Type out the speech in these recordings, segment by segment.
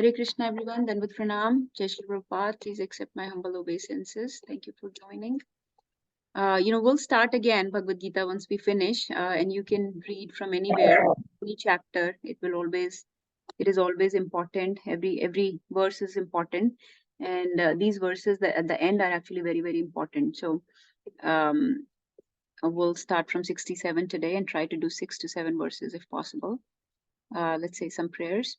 Hare Krishna, everyone. Dandavat Pranam. Jai Shri Prabhupada. Please accept my humble obeisances. Thank you for joining. We'll start again Bhagavad Gita once we finish, and you can read from anywhere, any chapter. It is always important. Every verse is important, and these verses that at the end are actually very, very important. So, um, we'll start from 67 today and try to do 6 to 7 verses if possible. Let's say some prayers.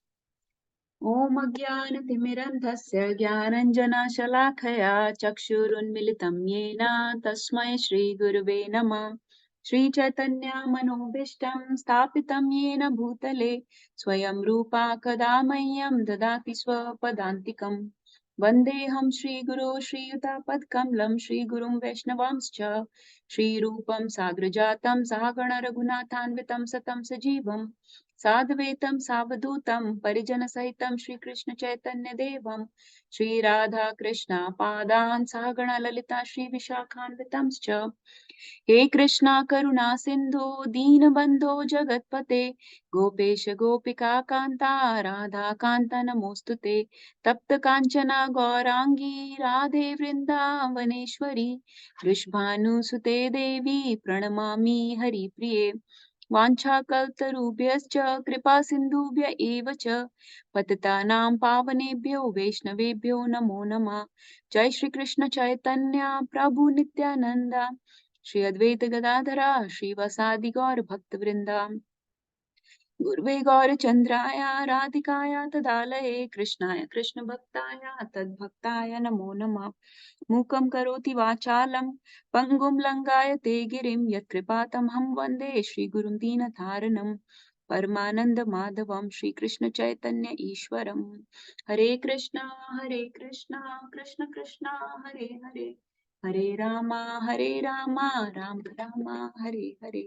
ॐ अज्ञानतिमिरन्धस्य ज्ञानञ्जनशलाखया चक्षुरुन्मिलितं येन तस्मै श्रीगुरुवे नमः। श्रीचैतन्यमनोभीष्टं स्थापितं येन भूतले स्वयं रूपा कदा मह्यं ददाति स्वपदान्तिकम्। वन्देऽहं श्रीगुरो श्रीयुतापदकमलं श्रीगुरुं वैष्णवांश्च श्रीरूपं साग्रजातं सहगण रघुनाथान्वितं सतं सजीवम् साद्वैतं सावधूतं परिजनसहितं श्रीकृष्ण चैतन्य देवं श्रीराधा कृष्ण पादान् सहगण ललिता श्रीविशाखान्वितंश्च। हे कृष्णा करुणा सिन्धो दीनबन्धो जगत्पते गोपेश गोपिका कान्ता राधा कान्त नमोऽस्तुते। तप्त काञ्चना गौराङ्गी राधे वृन्दावनेश्वरी वृषभानुसुते देवी प्रणमामि हरिप्रिये। वाञ्छाकल्पतरुभ्यश्च कृपा सिन्धुभ्य एव च पतितानां पावनेभ्यो वैष्णवेभ्यो नमो नमः। जय श्री कृष्ण चैतन्य प्रभु नित्यानंद श्री अद्वैत गदाधरा श्रीवासादि गौर भक्तवृंदा गुरुवे गौरचन्द्राय राधिकाय तदालये कृष्णाय कृष्ण भक्ताय तद्भक्ताय नमो नमः। मूकं करोति वाचालं पङ्गुं लङ्घयते गिरिं यत्कृपातमहं वन्दे श्रीगुरुं दीनतारिणं परमानंद माधवं श्रीकृष्ण चैतन्य ईश्वरं। हरे Krishna Krishna Krishna Hare Hare Hare Rama Ram Ram Hare Hare.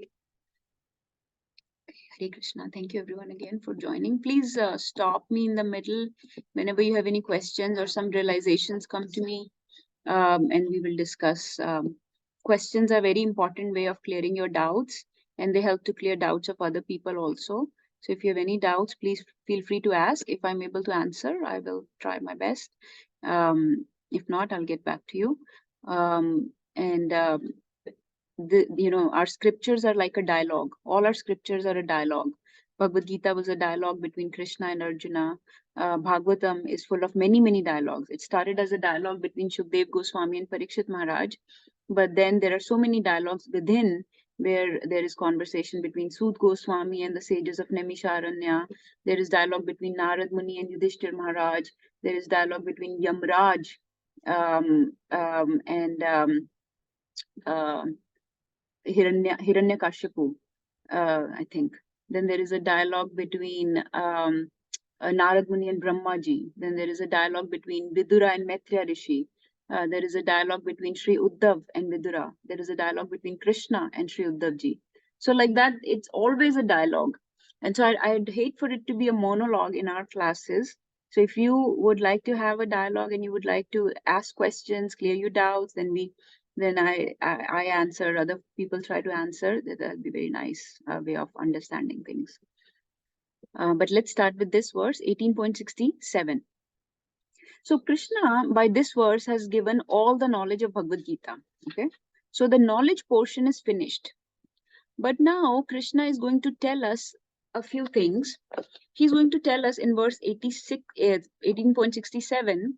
Hare Krishna. Thank you everyone again for joining. Please stop me in the middle whenever you have any questions or some realizations come to me, and we will discuss. Questions are very important way of clearing your doubts, and they help to clear doubts of other people also. So if you have any doubts, please feel free to ask. If I'm able to answer, I will try my best. If not, I'll get back to you. And our scriptures are like a dialogue. All our scriptures are a dialogue. Bhagavad Gita was a dialogue between Krishna and Arjuna. Bhagavatam is full of many dialogues. It started as a dialogue between Shukdev Goswami and Parikshit Maharaj, but then there are so many dialogues within where there is conversation between Sud Goswami and the sages of Naimisharanya. There is dialogue between Narad Muni and Yudhishthir Maharaj. There is dialogue between Yamraj and Hiranyakashipu, I think. Then there is a dialogue between Narad Muni and Brahmaji. Then there is a dialogue between Vidura and Maitreya Rishi. There is a dialogue between Sri Uddhav and Vidura. There is a dialogue between Krishna and Sri Uddhavji. So like that, it's always a dialogue. And so I'd hate for it to be a monologue in our classes. So if you would like to have a dialogue and you would like to ask questions, clear your doubts, then I answer, other people try to answer. That'll be very nice way of understanding things. But let's start with this verse, 18.67. So Krishna, by this verse, has given all the knowledge of Bhagavad Gita. Okay, so the knowledge portion is finished. But now Krishna is going to tell us a few things. He's going to tell us in verse 18.67,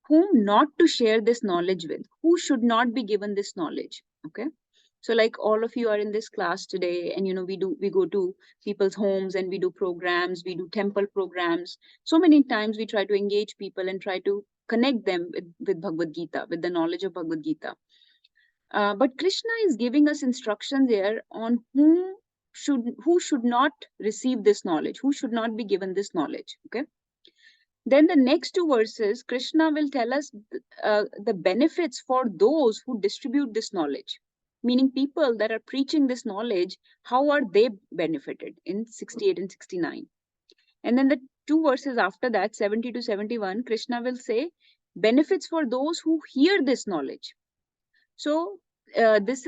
whom not to share this knowledge with, who should not be given this knowledge. Okay, so like all of you are in this class today, and we go to people's homes and we do programs, we do temple programs. So many times we try to engage people and try to connect them with Bhagavad Gita, with the knowledge of Bhagavad Gita. But Krishna is giving us instructions there on who should not receive this knowledge, who should not be given this knowledge. Okay, then the next two verses, Krishna will tell us the benefits for those who distribute this knowledge, meaning people that are preaching this knowledge, how are they benefited in 68 and 69. And then the two verses after that, 70 to 71, Krishna will say benefits for those who hear this knowledge. So this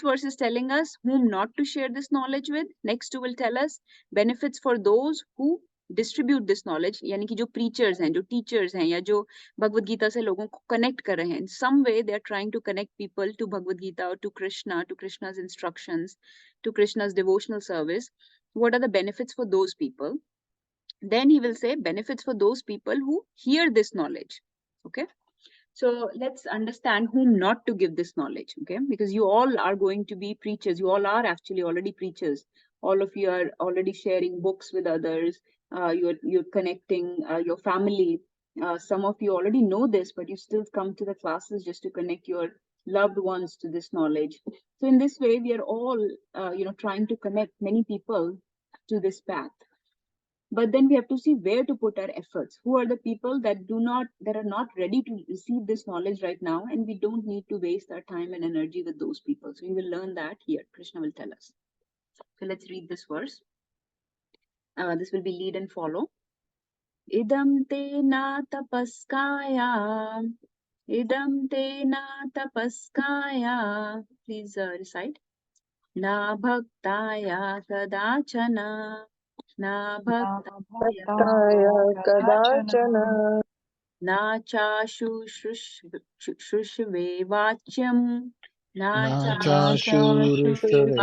verse is telling us whom not to share this knowledge with. Next two will tell us benefits for those who distribute this knowledge, यानी कि जो preachers हैं, जो teachers हैं, या जो Bhagavad Gita से लोगों को connect कर रहे हैं, in some way they are trying to connect people to Bhagavad Gita or to Krishna's instructions, to Krishna's devotional service. What are the benefits for those people? Then he will say benefits for those people who hear this knowledge. Okay. So let's understand whom not to give this knowledge, okay? Because you all are going to be preachers. You all are actually already preachers. All of you are already sharing books with others. You're connecting your family. Some of you already know this, but you still come to the classes just to connect your loved ones to this knowledge. So in this way, we are all, trying to connect many people to this path. But then we have to see where to put our efforts. Who are the people that are not ready to receive this knowledge right now, and we don't need to waste our time and energy with those people. So we will learn that here. Krishna will tell us. So let's read this verse. This will be lead and follow. Idam te na tapaskaya. Idam te na tapaskaya. Please recite. Na bhaktaya kadachana. Na bhaktaya kadachana na cha shushrusve vacyam na cha shurushrave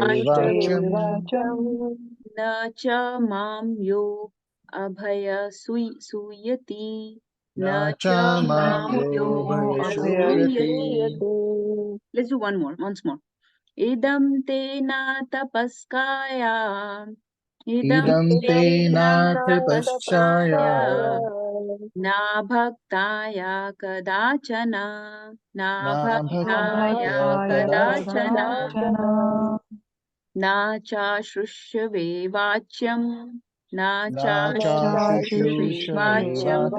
vacyam na cha mam yo abhaya suyati na cha mam yo abhaya suyati. Let's do once more. Idam te na tapaskaya. idam te na tapaskaya Na bhaktaya kadachana. Na na bhaktaya kadachana. Na cha shrushve vacyam. Na cha shrushve vacyam.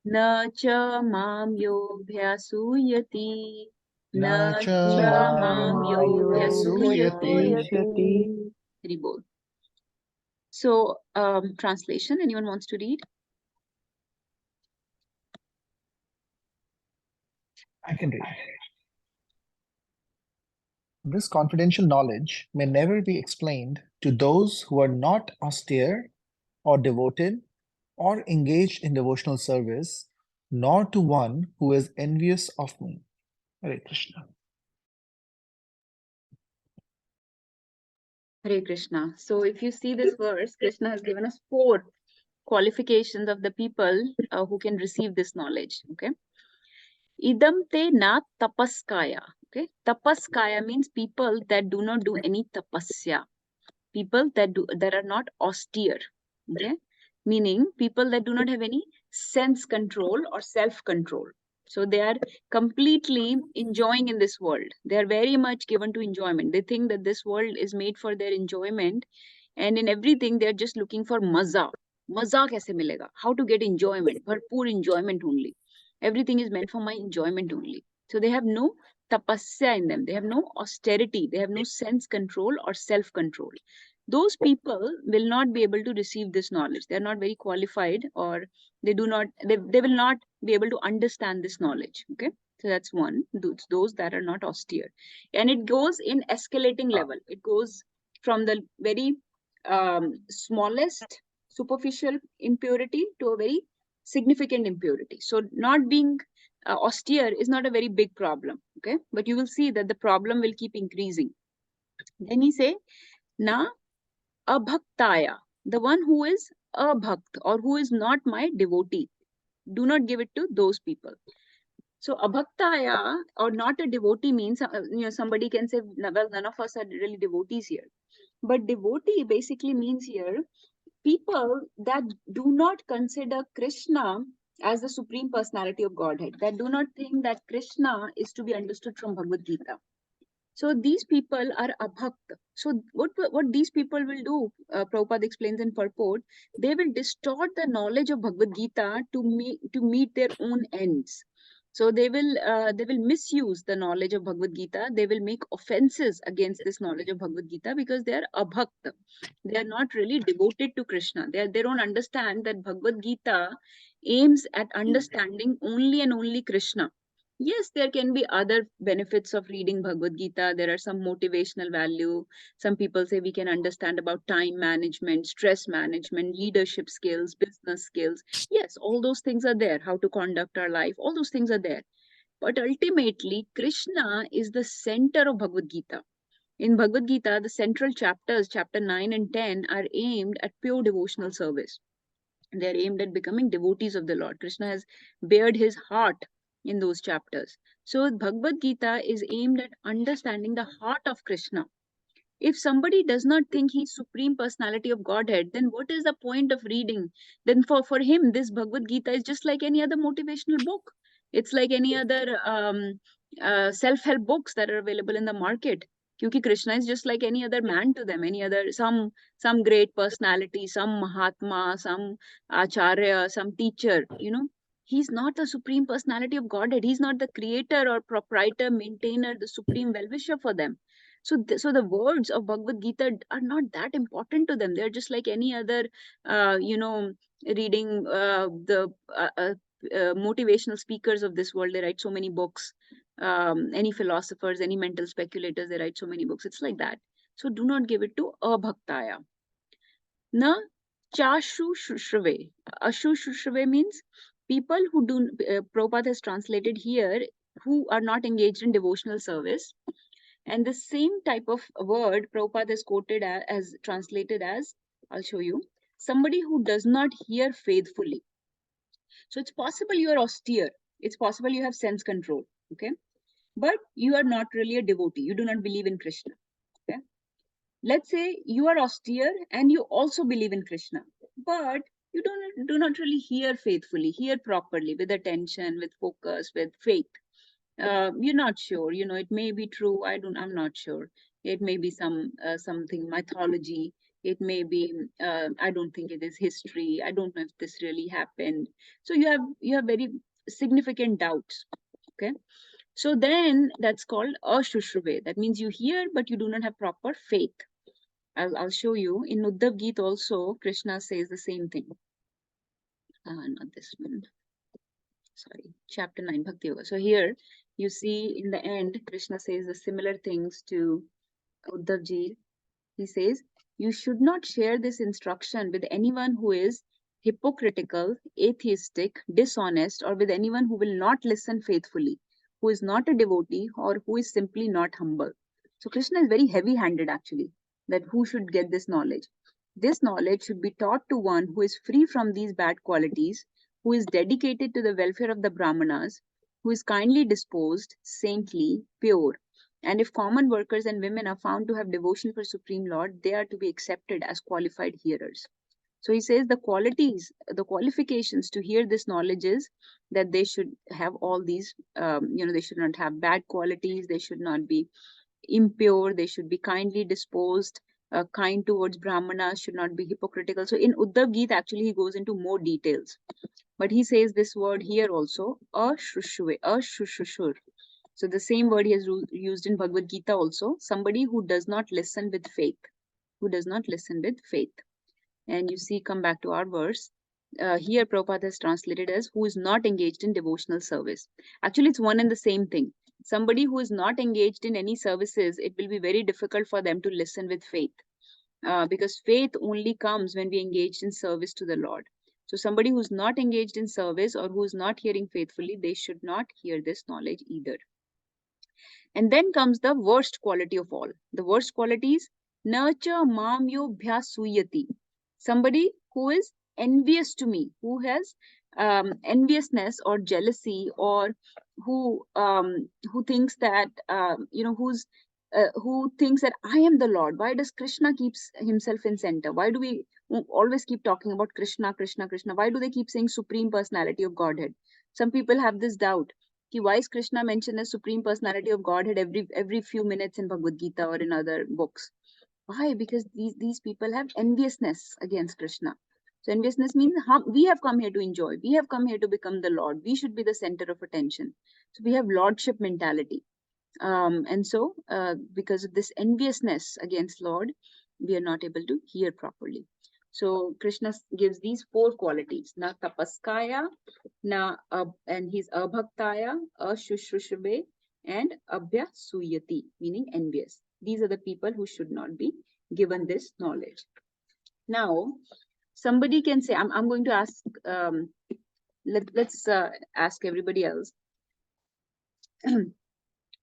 Na cha mam yobhyasuyati. Na cha mam yobhyasuyati. Very bold. So, translation, anyone wants to read? I can read. This confidential knowledge may never be explained to those who are not austere or devoted or engaged in devotional service, nor to one who is envious of me. Hare Krishna. Hare Krishna. So if you see this verse, Krishna has given us 4 qualifications of the people who can receive this knowledge. Okay. Idam te na tapaskaya. Okay. Tapaskaya means people that do not do any tapasya. People that are not austere. Okay. Meaning people that do not have any sense control or self-control. So they are completely enjoying in this world. They are very much given to enjoyment. They think that this world is made for their enjoyment, and in everything they're just looking for maza. Maza kaise milega? How to get enjoyment? Bharpoor enjoyment only. Everything is meant for my enjoyment only. So they have no tapasya in them. They have no austerity. They have no sense control or self-control. Those people will not be able to receive this knowledge. They're not very qualified, or they will not be able to understand this knowledge. Okay. So that's one, those that are not austere. And it goes in escalating level. It goes from the very smallest superficial impurity to a very significant impurity. So not being austere is not a very big problem. Okay. But you will see that the problem will keep increasing. Then he say, na abhaktaya, the one who is abhakt or who is not my devotee. Do not give it to those people. So abhaktaya or not a devotee means, somebody can say, well, none of us are really devotees here. But devotee basically means here people that do not consider Krishna as the supreme personality of Godhead, that do not think that Krishna is to be understood from Bhagavad Gita. So these people are abhakt. So what these people will do, Prabhupada explains in purport, they will distort the knowledge of Bhagavad Gita to meet their own ends. So they will misuse the knowledge of Bhagavad Gita. They will make offenses against this knowledge of Bhagavad Gita because they are abhakt. They are not really devoted to Krishna. They don't understand that Bhagavad Gita aims at understanding only and only Krishna. Yes, there can be other benefits of reading Bhagavad Gita. There are some motivational value. Some people say we can understand about time management, stress management, leadership skills, business skills. Yes, all those things are there. How to conduct our life, all those things are there. But ultimately, Krishna is the center of Bhagavad Gita. In Bhagavad Gita, the central chapters, chapter 9 and 10, are aimed at pure devotional service. They're aimed at becoming devotees of the Lord. Krishna has bared his heart in those chapters. So Bhagavad Gita is aimed at understanding the heart of Krishna. If somebody does not think he's supreme personality of Godhead, then what is the point of reading? Then for him, this Bhagavad Gita is just like any other motivational book. It's like any other self-help books that are available in the market. Kyuki Krishna is just like any other man to them, any other some great personality, some Mahatma, some Acharya, some teacher, you know. He's not the supreme personality of Godhead. He's not the creator or proprietor, maintainer, the supreme well-wisher for them. So the words of Bhagavad Gita are not that important to them. They're just like any other, you know, reading the motivational speakers of this world. They write so many books. Any philosophers, any mental speculators, they write so many books. It's like that. So do not give it to abhaktaya. Na chashu shushruve. Ashu shushruve means people who do, Prabhupada has translated here, who are not engaged in devotional service. And the same type of word Prabhupada is quoted as translated as, I'll show you, somebody who does not hear faithfully. So it's possible you are austere. It's possible you have sense control. Okay. But you are not really a devotee. You do not believe in Krishna. Okay. Let's say you are austere and you also believe in Krishna, but you do not really hear faithfully, hear properly, with attention, with focus, with faith. You're not sure, you know, it may be true, I'm not sure. It may be something mythology. It may be, I don't think it is history. I don't know if this really happened. So you have very significant doubts. Okay. So then that's called ashushruve. That means you hear but you do not have proper faith. I'll show you in Uddhav Gita also. Krishna says the same thing. Not this one, sorry, chapter 9, Bhakti Yoga. So here you see in the end, Krishna says the similar things to Uddhav Ji. He says, you should not share this instruction with anyone who is hypocritical, atheistic, dishonest, or with anyone who will not listen faithfully, who is not a devotee, or who is simply not humble. So Krishna is very heavy-handed actually, that who should get this knowledge. This knowledge should be taught to one who is free from these bad qualities, who is dedicated to the welfare of the Brahmanas, who is kindly disposed, saintly, pure. And if common workers and women are found to have devotion for Supreme Lord, they are to be accepted as qualified hearers. So he says the qualities, the qualifications to hear this knowledge is that they should have all these, they should not have bad qualities, they should not be impure, they should be kindly disposed, kind towards Brahmanas, should not be hypocritical. So in Uddhav Gita, actually, he goes into more details. But he says this word here also, ashushushur. So the same word he has used in Bhagavad Gita also, somebody who does not listen with faith, who does not listen with faith. And you see, come back to our verse. Here Prabhupada has translated as who is not engaged in devotional service. Actually, it's one and the same thing. Somebody who is not engaged in any services, it will be very difficult for them to listen with faith. Because faith only comes when we engaged in service to the Lord. So somebody who's not engaged in service or who is not hearing faithfully, they should not hear this knowledge either. And then comes the worst quality of all. The worst quality is nurture mamyo bhyasuyati. Somebody who is envious to me, who has enviousness or jealousy, or who thinks that who thinks that I am the Lord. Why does Krishna keeps himself in center? Why do we always keep talking about Krishna, Krishna, Krishna? Why do they keep saying Supreme Personality of Godhead? Some people have this doubt. Why is Krishna mentioned as Supreme Personality of Godhead every few minutes in Bhagavad Gita or in other books? Why? Because these people have enviousness against Krishna. So enviousness means we have come here to enjoy. We have come here to become the Lord. We should be the center of attention. So we have lordship mentality. And so because of this enviousness against Lord, we are not able to hear properly. So Krishna gives these 4 qualities: na tapaskaya, and he's abhaktaya, ashushrushabe, and abhyasuyati, meaning envious. These are the people who should not be given this knowledge. Now, somebody can say, I'm going to ask, let's ask everybody else.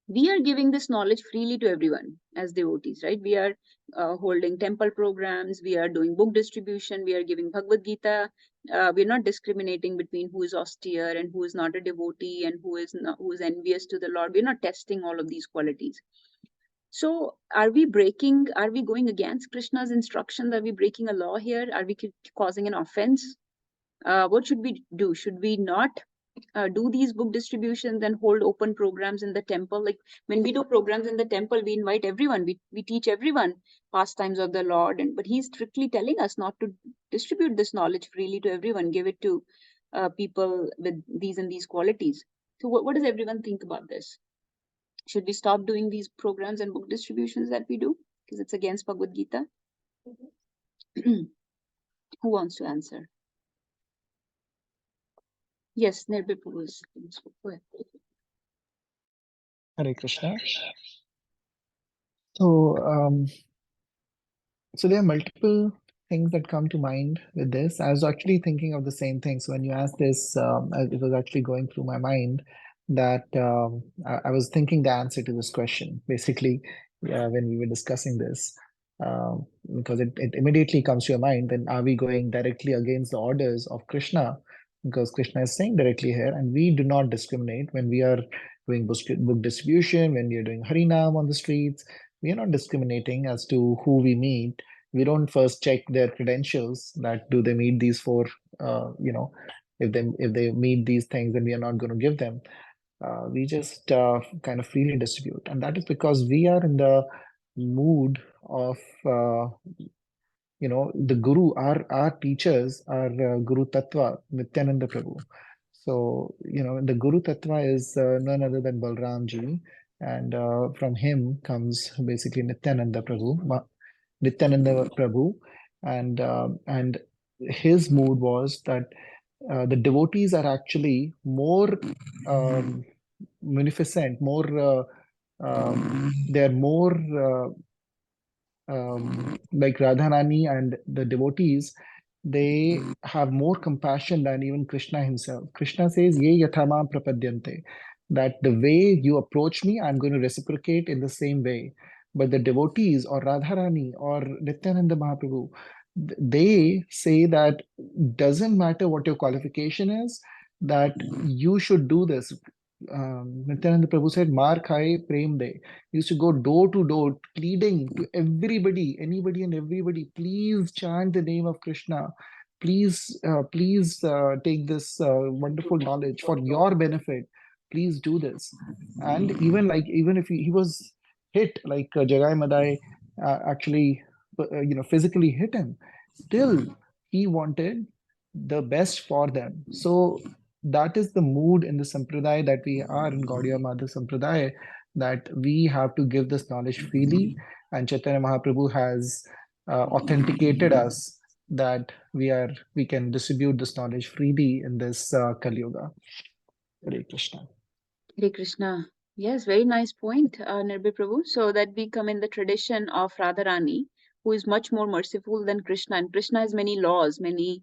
We are giving this knowledge freely to everyone as devotees, right? We are holding temple programs, we are doing book distribution, we are giving Bhagavad Gita. We're not discriminating between who is austere and who is not a devotee and who is envious to the Lord. We're not testing all of these qualities. So are we going against Krishna's instructions? Are we breaking a law here? Are we causing an offense? What should we do? Should we not do these book distributions and hold open programs in the temple? Like when we do programs in the temple, we invite everyone, we teach everyone pastimes of the Lord, but he's strictly telling us not to distribute this knowledge freely to everyone, give it to people with these and these qualities. So what does everyone think about this? Should we stop doing these programs and book distributions that we do because it's against Bhagavad Gita? Who wants to answer? Yes, Nirbhay Prabhu. Go ahead. Hare Krishna. So, so there are multiple things that come to mind with this. I was actually thinking of the same thing. So when you asked this, it was actually going through my mind that I was thinking the answer to this question, basically, when we were discussing this, because it immediately comes to your mind, then are we going directly against the orders of Krishna? Because Krishna is saying directly here, and we do not discriminate when we are doing book distribution, when we are doing Harinam on the streets. We are not discriminating as to who we meet. We don't first check their credentials, that do they meet these 4, if they meet these things, then we are not going to give them. We just kind of freely distribute, and that is because we are in the mood of the guru. Our teachers are Guru Tattva, Nityananda Prabhu. So the Guru Tattva is none other than Balram ji, and from him comes basically Nityananda Prabhu, and his mood was that the devotees are actually more um, munificent, more they're more like Radharani and the devotees, they have more compassion than even Krishna himself. Krishna says, Ye yathama prapadyante, that the way you approach me, I'm going to reciprocate in the same way. But the devotees or Radharani or Nityananda Mahaprabhu, they say that doesn't matter what your qualification is, that you should do this. Nityananda Prabhu said, Mar khaye prem de. He used to go door to door, pleading to everybody, anybody and everybody, please chant the name of Krishna. Please take this wonderful knowledge for your benefit. Please do this. And even if he was hit, like Jagai Madai actually, physically hit him, still he wanted the best for them. So that is the mood in the sampradaya that we are in Gaudiya Madha Sampradaya, that we have to give this knowledge freely. And Chaitanya Mahaprabhu has authenticated us that we can distribute this knowledge freely in this Kali Yuga. Hare Krishna. Hare Krishna. Yes, very nice point, Nirbhay Prabhu. So that we come in the tradition of Radharani, who is much more merciful than Krishna. And Krishna has many laws, many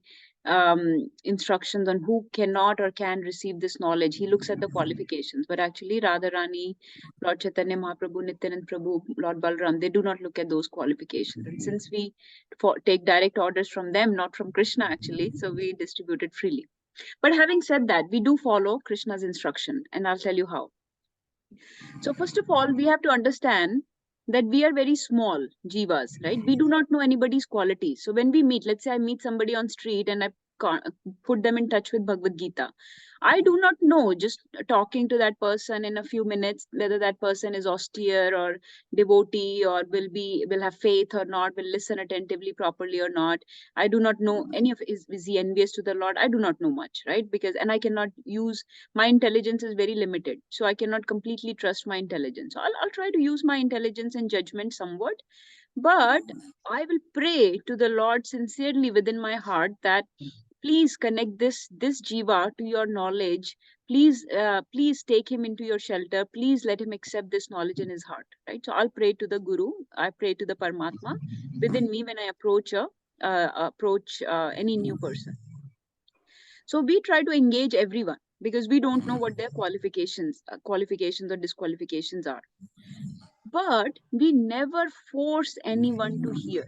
instructions on who cannot or can receive this knowledge. He looks at the qualifications. But actually, Radharani, Lord Chaitanya Mahaprabhu, Nityanand Prabhu, Lord Balram, they do not look at those qualifications. And since we take direct orders from them, not from Krishna actually, so we distribute it freely. But having said that, we do follow Krishna's instruction, and I'll tell you how. So, first of all, we have to understand that we are very small jivas, right? We do not know anybody's qualities. So, when we meet, let's say I meet somebody on street and I put them in touch with Bhagavad Gita. I do not know, just talking to that person in a few minutes, whether that person is austere or devotee or will have faith or not, will listen attentively properly or not. I do not know any of is he envious to the Lord. I do not know much, right? And I cannot use, my intelligence is very limited, so I cannot completely trust my intelligence. So I'll try to use my intelligence and judgment somewhat, But I will pray to the Lord sincerely within my heart that please connect this jiva to your knowledge. Please take him into your shelter. Please let him accept this knowledge in his heart. Right. So I'll pray to the Guru. I pray to the Paramatma within me when I approach any new person. So we try to engage everyone because we don't know what their qualifications or disqualifications are. But we never force anyone to hear.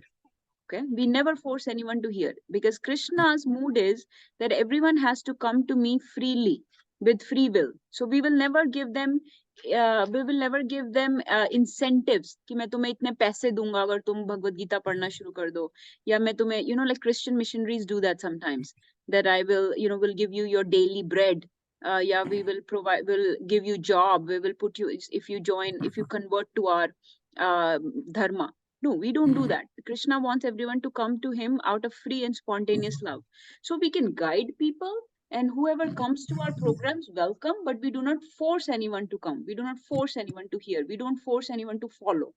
Okay, we never force anyone to hear, because Krishna's mood is that everyone has to come to me freely with free will. So we will never give them incentives कि मैं तुम्हें इतने पैसे दूंगा अगर तुम भगवत गीता पढ़ना शुरू कर दो, या मैं तुम्हें, like Christian missionaries do that sometimes, that I will give you your daily bread. Yeah, we'll give you job, we will put you, if you convert to our uh, dharma. No, we don't do that. Krishna wants everyone to come to him out of free and spontaneous love. So we can guide people, and whoever comes to our programs, welcome, but we do not force anyone to come. We do not force anyone to hear. We don't force anyone to follow.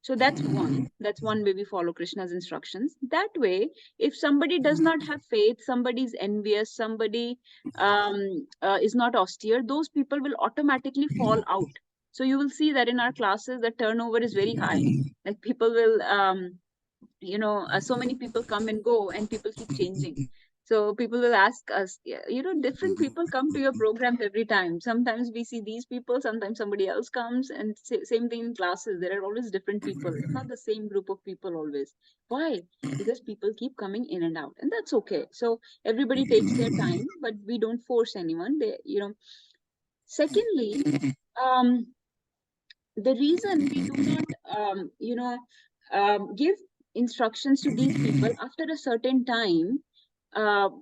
So that's one. That's one way we follow Krishna's instructions. That way, if somebody does not have faith, somebody is envious, somebody is not austere, those people will automatically fall out. So you will see that in our classes, the turnover is very high. Like people will so many people come and go and people keep changing. So people will ask us, yeah, different people come to your programs every time. Sometimes we see these people, sometimes somebody else comes, and same thing in classes, there are always different people. It's not the same group of people always. Why? Because people keep coming in and out, and that's okay. So everybody takes their time, but we don't force anyone. Secondly, um the reason we do not give instructions to these people, after a certain time,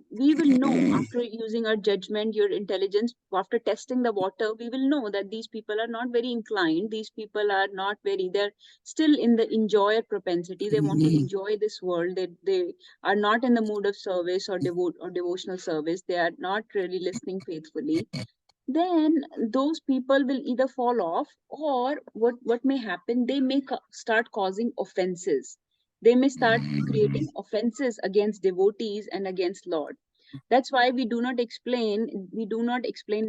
we will know, after using our judgment, your intelligence, after testing the water, we will know that these people are not very inclined, these people are not very, they're still in the enjoyer propensity, they want to enjoy this world, they are not in the mood of service or devotional service, they are not really listening faithfully. Then those people will either fall off, or what may happen, they may start causing offenses. They may start creating offenses against devotees and against Lord. That's why we do not explain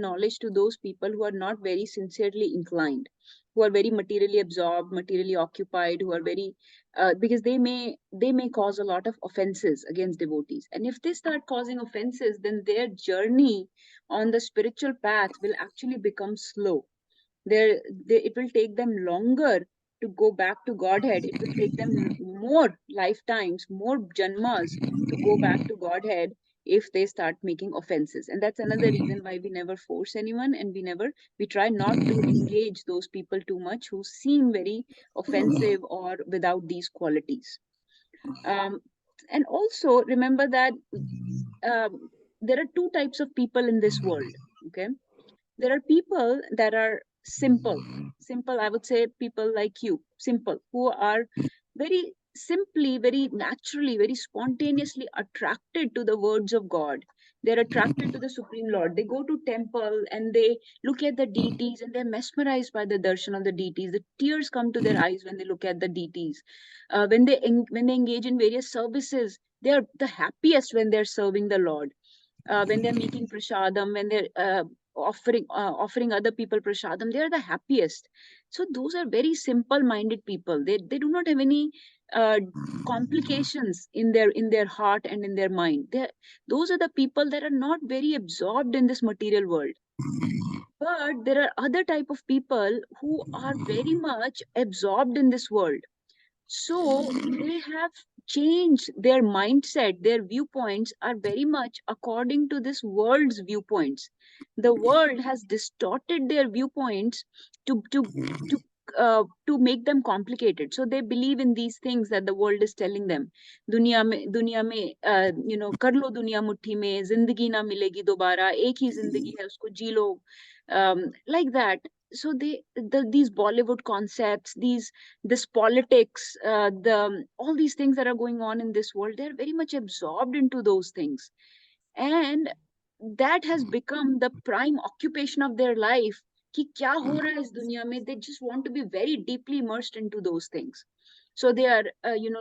knowledge to those people who are not very sincerely inclined, who are very materially absorbed, materially occupied, who are very because they may cause a lot of offenses against devotees. And if they start causing offenses, then their journey on the spiritual path will actually become slow. It will take them longer to go back to Godhead. It will take them more lifetimes, more janmas to go back to Godhead if they start making offenses. And that's another reason why we never force anyone, and we try not to engage those people too much who seem very offensive or without these qualities. Um, and also remember that there are two types of people in this world. Okay, there are people that are simple, I would say, people like you, simple, who are very simply, very naturally, very spontaneously attracted to the words of God. They're attracted to the Supreme Lord. They go to temple and they look at the deities and they're mesmerized by the darshan of the deities. The tears come to their eyes when they look at the deities. When they engage in various services, they are the happiest when they're serving the Lord, when they're making prasadam, when they're offering other people prasadam, they are the happiest. So those are very simple minded people. They do not have any uh, complications in their heart and in their mind. Those are the people that are not very absorbed in this material world. But there are other type of people who are very much absorbed in this world, so they have changed their mindset, their viewpoints are very much according to this world's viewpoints. The world has distorted their viewpoints to to to make them complicated. So they believe in these things that the world is telling them. दुनिया में कर लो दुनिया मुट्ठी में, जिंदगी ना मिलेगी दोबारा, एक ही जिंदगी है उसको जी लो, like that. So these Bollywood concepts, this politics, all these things that are going on in this world, they're very much absorbed into those things, and that has become the prime occupation of their life. कि क्या हो रहा है इस दुनिया में, they just want to be very deeply immersed into those things. So they are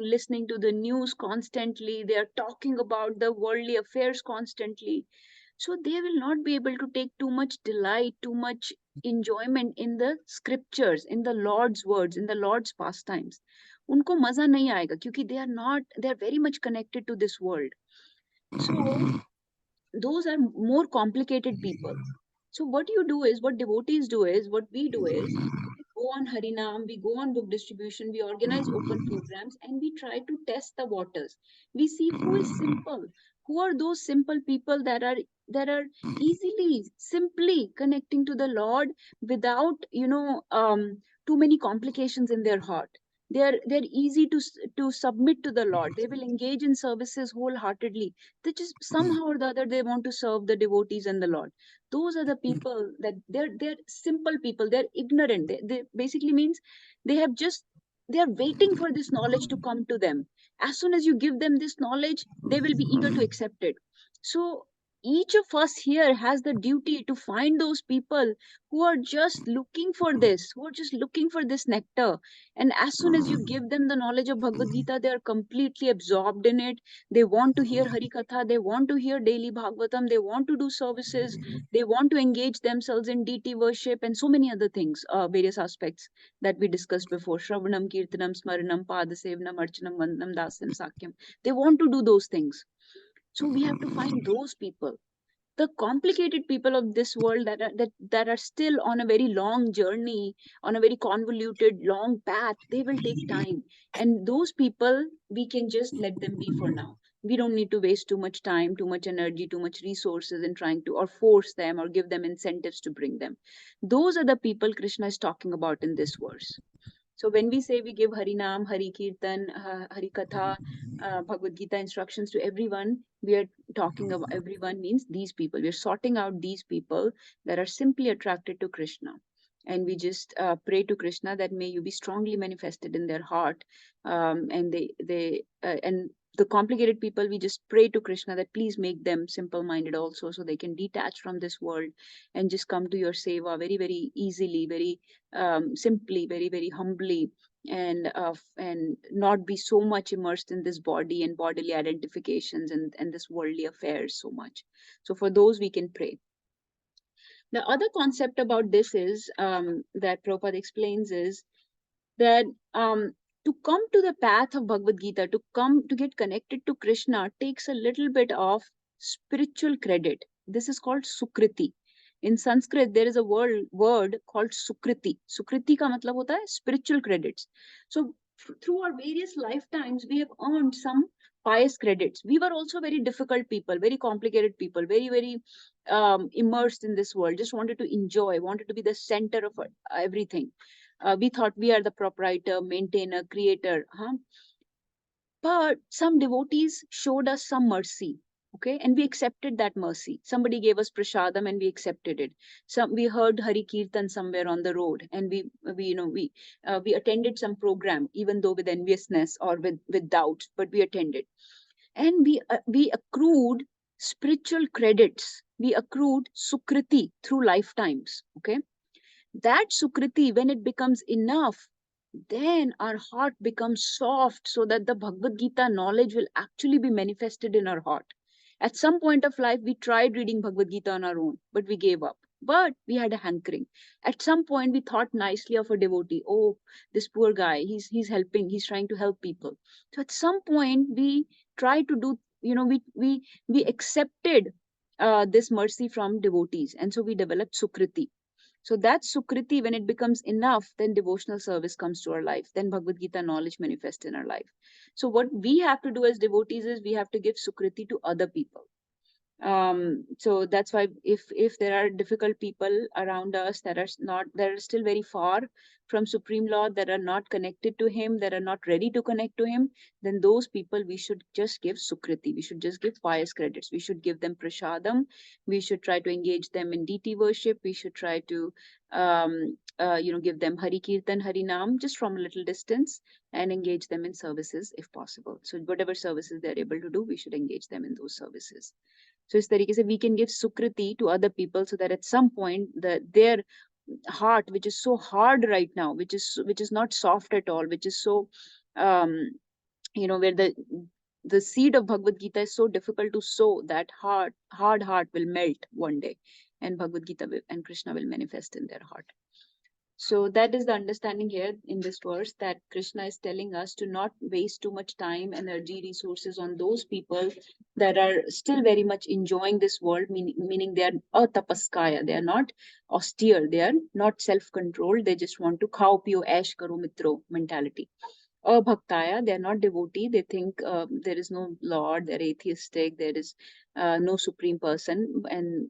listening to the news constantly, they are talking about the worldly affairs constantly. So they will not be able to take too much delight, too much enjoyment in the scriptures, in the Lord's words, in the Lord's pastimes. उनको मजा नहीं आएगा क्योंकि they are very much connected to this world. So those are more complicated people. So what you do is, what devotees do is, what we do is, we go on Harinam, we go on book distribution, we organize open programs, and we try to test the waters. We see who is simple, who are those simple people that are easily, simply connecting to the Lord without too many complications in their heart. They're easy to submit to the Lord. They will engage in services wholeheartedly. They just somehow or the other they want to serve the devotees and the Lord. Those are the people that they're simple people, they're ignorant, they basically means they have just they're waiting for this knowledge to come to them. As soon as you give them this knowledge, they will be eager to accept it. So each of us here has the duty to find those people who are just looking for this, who are just looking for this nectar. And as soon as you give them the knowledge of Bhagavad Gita, they are completely absorbed in it. They want to hear Harikatha, they want to hear daily Bhagavatam, they want to do services, they want to engage themselves in deity worship and so many other things, various aspects that we discussed before. Shravanam, Kirtanam, Smaranam, Padasevanam, Archanam, Vandanam, Dasyam, Sakyam. They want to do those things. So we have to find those people, the complicated people of this world that are still on a very long journey, on a very convoluted long path. They will take time, and those people we can just let them be for now. We don't need to waste too much time, too much energy, too much resources in trying to or force them or give them incentives to bring them. Those are the people Krishna is talking about in this verse. So when we say we give Harinam, Hari Kirtan, Hari Katha, Bhagavad Gita instructions to everyone, we are talking about everyone means these people. We are sorting out these people that are simply attracted to Krishna. And we just pray to Krishna that may you be strongly manifested in their heart. And the complicated people, we just pray to Krishna that please make them simple minded also, so they can detach from this world and just come to your seva very, very easily, very simply, very, very humbly, and not be so much immersed in this body and bodily identifications and this worldly affairs so much. So for those we can pray. The other concept about this is that Prabhupada explains is that to come to the path of Bhagavad Gita, to come to get connected to Krishna takes a little bit of spiritual credit. This is called Sukriti. In Sanskrit, there is a word called Sukriti. Sukriti ka matlab hota hai spiritual credits. So through our various lifetimes, we have earned some pious credits. We were also very difficult people, very complicated people, very, very immersed in this world, just wanted to enjoy, wanted to be the center of everything. We thought we are the proprietor, maintainer, creator. Huh? But some devotees showed us some mercy. Okay, and we accepted that mercy. Somebody gave us prasadam and we accepted it. We heard Hari Kirtan somewhere on the road, and we attended some program, even though with enviousness or with doubts, but we attended, and we accrued spiritual credits. We accrued sukriti through lifetimes. Okay, that sukriti, when it becomes enough, then our heart becomes soft so that the Bhagavad Gita knowledge will actually be manifested in our heart. At some point of life, we tried reading Bhagavad Gita on our own, but we gave up. But we had a hankering. At some point, we thought nicely of a devotee. Oh, this poor guy, he's helping, he's trying to help people. So at some point, we tried to do, we accepted this mercy from devotees, and so we developed Sukriti. So that Sukriti, when it becomes enough, then devotional service comes to our life. Then Bhagavad Gita knowledge manifests in our life. So what we have to do as devotees is we have to give Sukriti to other people. So that's why if there are difficult people around us that are still very far from Supreme Lord, that are not connected to him, that are not ready to connect to him, then those people we should just give Sukriti. We should just give pious credits. We should give them prasadam. We should try to engage them in deity worship. We should try to give them Hari Kirtan, Hari Nam, just from a little distance, and engage them in services if possible. So whatever services they're able to do, we should engage them in those services. So इस तरीके से we can give sukriti to other people, so that at some point their heart, which is so hard right now, which is not soft at all, which is so where the seed of Bhagavad Gita is so difficult to sow that hard heart will melt one day, and Bhagavad Gita and Krishna will manifest in their heart. So that is the understanding here in this verse, that Krishna is telling us to not waste too much time, energy, resources on those people that are still very much enjoying this world, meaning they are atapaskaya, they are not austere, they are not self-controlled, they just want to khao pio ash karo mitro mentality. Bhaktaya, they are not devotee, they think there is no Lord, they're atheistic, there is no supreme person, and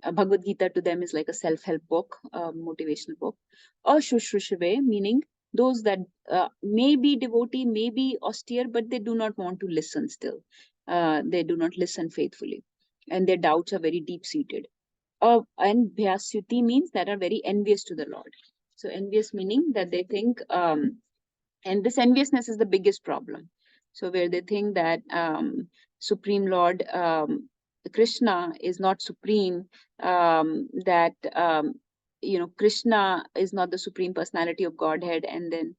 Bhagavad Gita to them is like a self-help book, motivational book. Shushrushive, meaning those that may be devotee, may be austere, but they do not want to listen still. They do not listen faithfully, and their doubts are very deep-seated. And Bhyasyuti means that are very envious to the Lord. So envious meaning that they think, and this enviousness is the biggest problem. So where they think that Supreme Lord Krishna is not supreme, that Krishna is not the supreme personality of Godhead, and then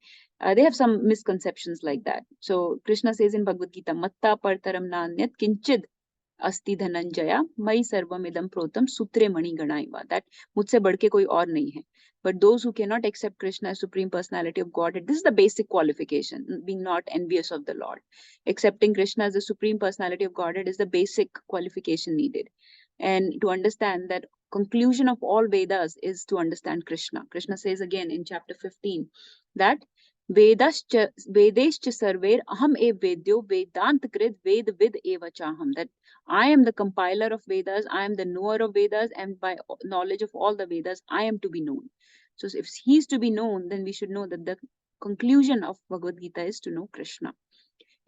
they have some misconceptions like that. So Krishna says in Bhagavad Gita, Matta partaram nanyat kinchid अस्ति धनंजया मई सर्वमिदं प्रोतम सूत्रे मणि गणाइवा, that मुझसे बढ़ के कोई और नहीं है. But those who cannot accept Krishna as supreme personality of Godhead, this is the basic qualification, being not envious of the Lord. Accepting Krishna as the supreme personality of Godhead is the basic qualification needed. And to understand that, conclusion of all Vedas is to understand Krishna. Krishna says again in chapter 15 that Vedescha sarver aham ev vedyo vedant krid ved vid eva chaham, that I am the compiler of Vedas, I am the knower of Vedas, and by knowledge of all the Vedas, I am to be known. So if he is to be known, then we should know that the conclusion of Bhagavad Gita is to know Krishna.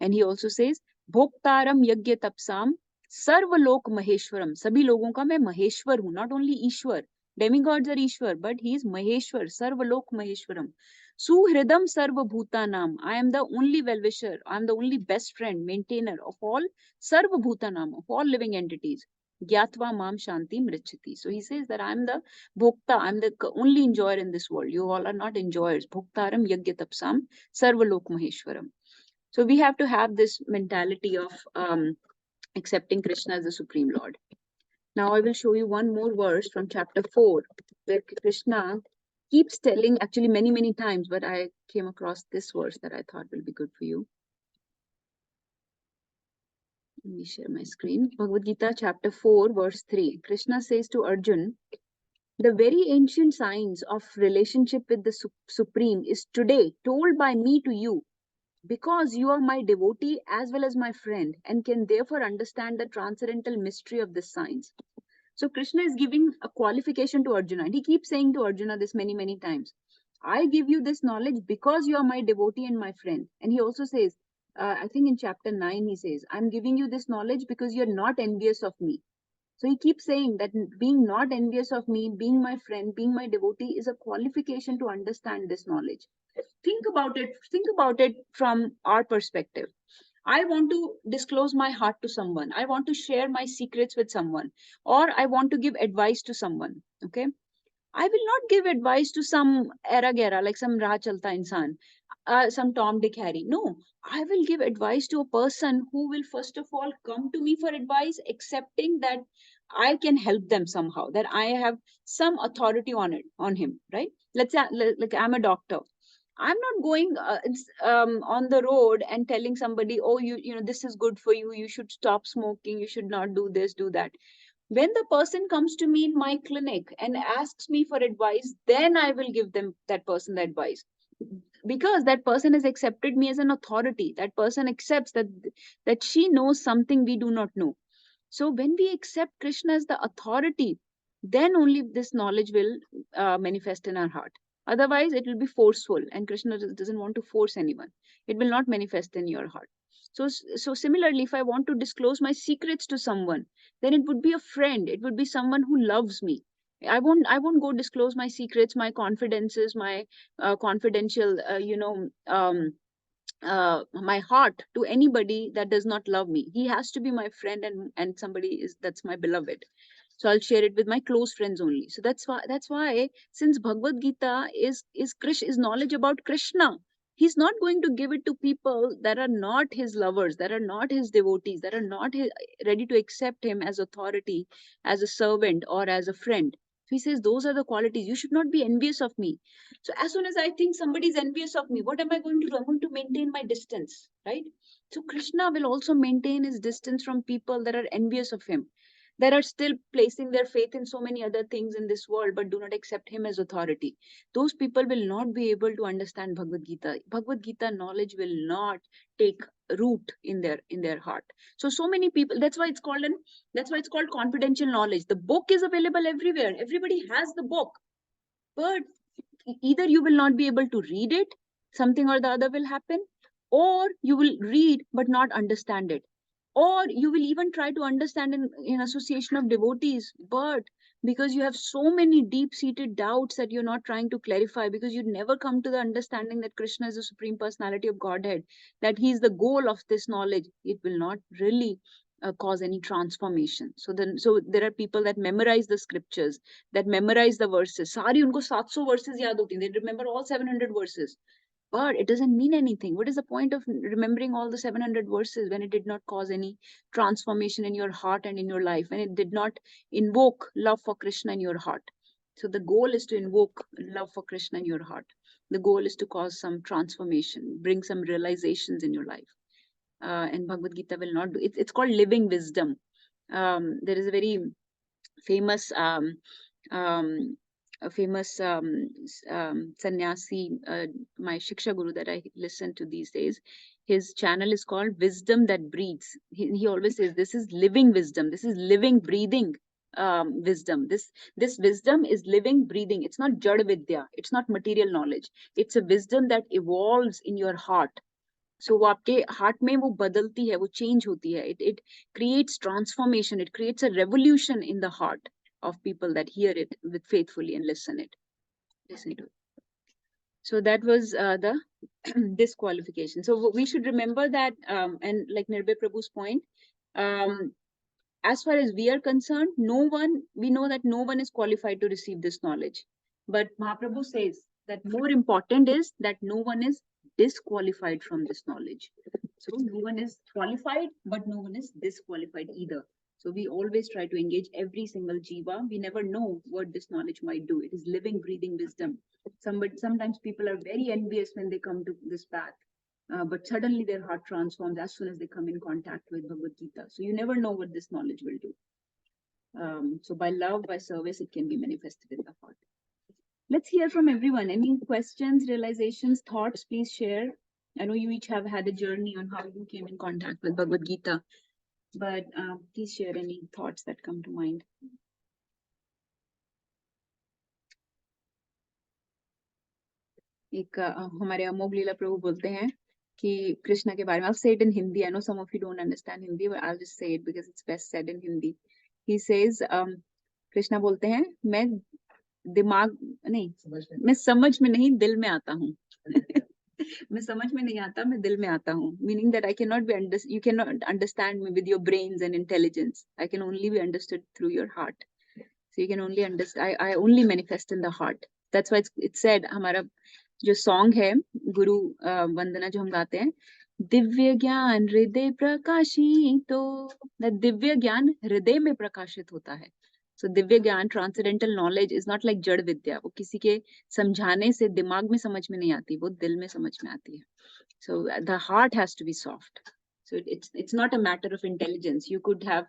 And he also says, Bhoktaram yagya tapsam sarvalok maheshwaram. Sabhi logon ka main maheshwar hu, not only Ishwar. Demigods are Ishwar, but he is Maheshwar, sarvalok maheshwaram. Suhridam sarva bhutanam. I am the only well-wisher, I am the only best friend, maintainer of all sarva bhutanam, of all living entities. Gyatva mam shanti mrichati. So he says that I am the bhokta, I am the only enjoyer in this world. You all are not enjoyers. Bhoktaram yagya tapsam sarvalok maheshwaram. So we have to have this mentality of accepting Krishna as the Supreme Lord. Now I will show you one more verse from chapter 4, where Krishna keeps telling, actually many times, but I came across this verse that I thought will be good for you. Let me share my screen. Bhagavad Gita chapter 4 verse 3. Krishna says to Arjun, the very ancient science of relationship with the Supreme is today told by me to you, because you are my devotee as well as my friend, and can therefore understand the transcendental mystery of this science. So Krishna is giving a qualification to Arjuna, and he keeps saying to Arjuna this many times. I give you this knowledge because you are my devotee and my friend. And he also says, I think in chapter 9, he says, I'm giving you this knowledge because you're not envious of me. So he keeps saying that being not envious of me, being my friend, being my devotee is a qualification to understand this knowledge. Think about it from our perspective. I want to disclose my heart to someone. I want to share my secrets with someone, or I want to give advice to someone. Okay. I will not give advice to some era gera, like some Rah Chalta insan, some Tom, Dick, Harry. No, I will give advice to a person who will first of all come to me for advice, accepting that I can help them somehow, that I have some authority on him, right? Let's say, like I'm a doctor. I'm not going on the road and telling somebody, oh, this is good for you. You should stop smoking. You should not do this, do that. When the person comes to me in my clinic and asks me for advice, then I will give that person the advice, because that person has accepted me as an authority. That person accepts that she knows something we do not know. So when we accept Krishna as the authority, then only this knowledge will manifest in our heart. Otherwise, it will be forceful, and Krishna doesn't want to force anyone. It will not manifest in your heart. So similarly, if I want to disclose my secrets to someone, then it would be a friend. It would be someone who loves me. I won't go disclose my secrets, my confidences, my confidential, my heart to anybody that does not love me. He has to be my friend, and somebody that's my beloved. So I'll share it with my close friends only. So that's why since Bhagavad Gita is knowledge about Krishna, He's not going to give it to people that are not his lovers, that are not his devotees, that are not ready to accept him as authority, as a servant, or as a friend. So he says, those are the qualities. You should not be envious of me. So as soon as I think somebody is envious of me, what am I going to do? I'm going to maintain my distance, right? So Krishna will also maintain his distance from people that are envious of him, that are still placing their faith in so many other things in this world, but do not accept him as authority. Those people will not be able to understand Bhagavad Gita. Bhagavad Gita knowledge will not take root in their heart. So many people, that's why it's called confidential knowledge. The book is available everywhere. Everybody has the book, but either you will not be able to read it, something or the other will happen, or you will read but not understand it, or you will even try to understand in association of devotees, but because you have so many deep-seated doubts that you're not trying to clarify, because you never come to the understanding that Krishna is the supreme personality of Godhead, that he is the goal of this knowledge, it will not really cause any transformation. So there are people that memorize the scriptures, that memorize the verses. सारी उनको 700 verses याद होती हैं. They remember all 700 verses. But it doesn't mean anything. What is the point of remembering all the 700 verses when it did not cause any transformation in your heart and in your life, when it did not invoke love for Krishna in your heart? So the goal is to invoke love for Krishna in your heart. The goal is to cause some transformation, bring some realizations in your life. And Bhagavad Gita will not do it. It's called living wisdom. There is a very famous sannyasi, my Shiksha Guru that I listen to these days. His channel is called Wisdom That Breathes. He always says this is living wisdom. This is living, breathing wisdom. This wisdom is living, breathing. It's not Jad Vidya. It's not material knowledge. It's a wisdom that evolves in your heart. So वो आपके heart में वो बदलती है, वो change होती है. It creates transformation. It creates a revolution in the heart of people that hear it with faithfully and listen to it. So that was the disqualification. So we should remember that, and like Nirbhay Prabhu's point, as far as we are concerned, we know that no one is qualified to receive this knowledge. But Mahaprabhu says that more important is that no one is disqualified from this knowledge. So no one is qualified, but no one is disqualified either. So we always try to engage every single jiva. We never know what this knowledge might do. It is living, breathing wisdom. Sometimes people are very envious when they come to this path. But suddenly their heart transforms as soon as they come in contact with Bhagavad Gita. So you never know what this knowledge will do. So by love, by service, it can be manifested in the heart. Let's hear from everyone. Any questions, realizations, thoughts, please share. I know you each have had a journey on how you came in contact with Bhagavad Gita, but please share any thoughts that come to mind. एक हमारे अमोघ लीला प्रभु बोलते हैं कि कृष्णा के बारे में, I'll say it in Hindi. I know some of you don't understand Hindi, but I'll just say it because it's best said in Hindi. He says, Krishna बोलते हैं, मैं दिमाग नहीं, मैं समझ में नहीं, दिल में आता हूँ. मैं समझ में नहीं आता, मैं दिल में आता हूँ. Meaning that I cannot be you cannot understand me with your brains and intelligence. I can only be understood through your heart. So you can only understand. I only manifest in the heart. That's why it's said. हमारा जो song है गुरु वंदना जो हम गाते हैं, दिव्य ज्ञान हृदय प्रकाशित, तो दिव्य ज्ञान हृदय में प्रकाशित होता है. सो दिव्य ज्ञान, transcendental knowledge is not like जड़ विद्या. वो किसी के समझाने से दिमाग में समझ में नहीं आती, वो दिल में समझ में आती है. So the heart has to be soft. So it's not a matter of intelligence. You could have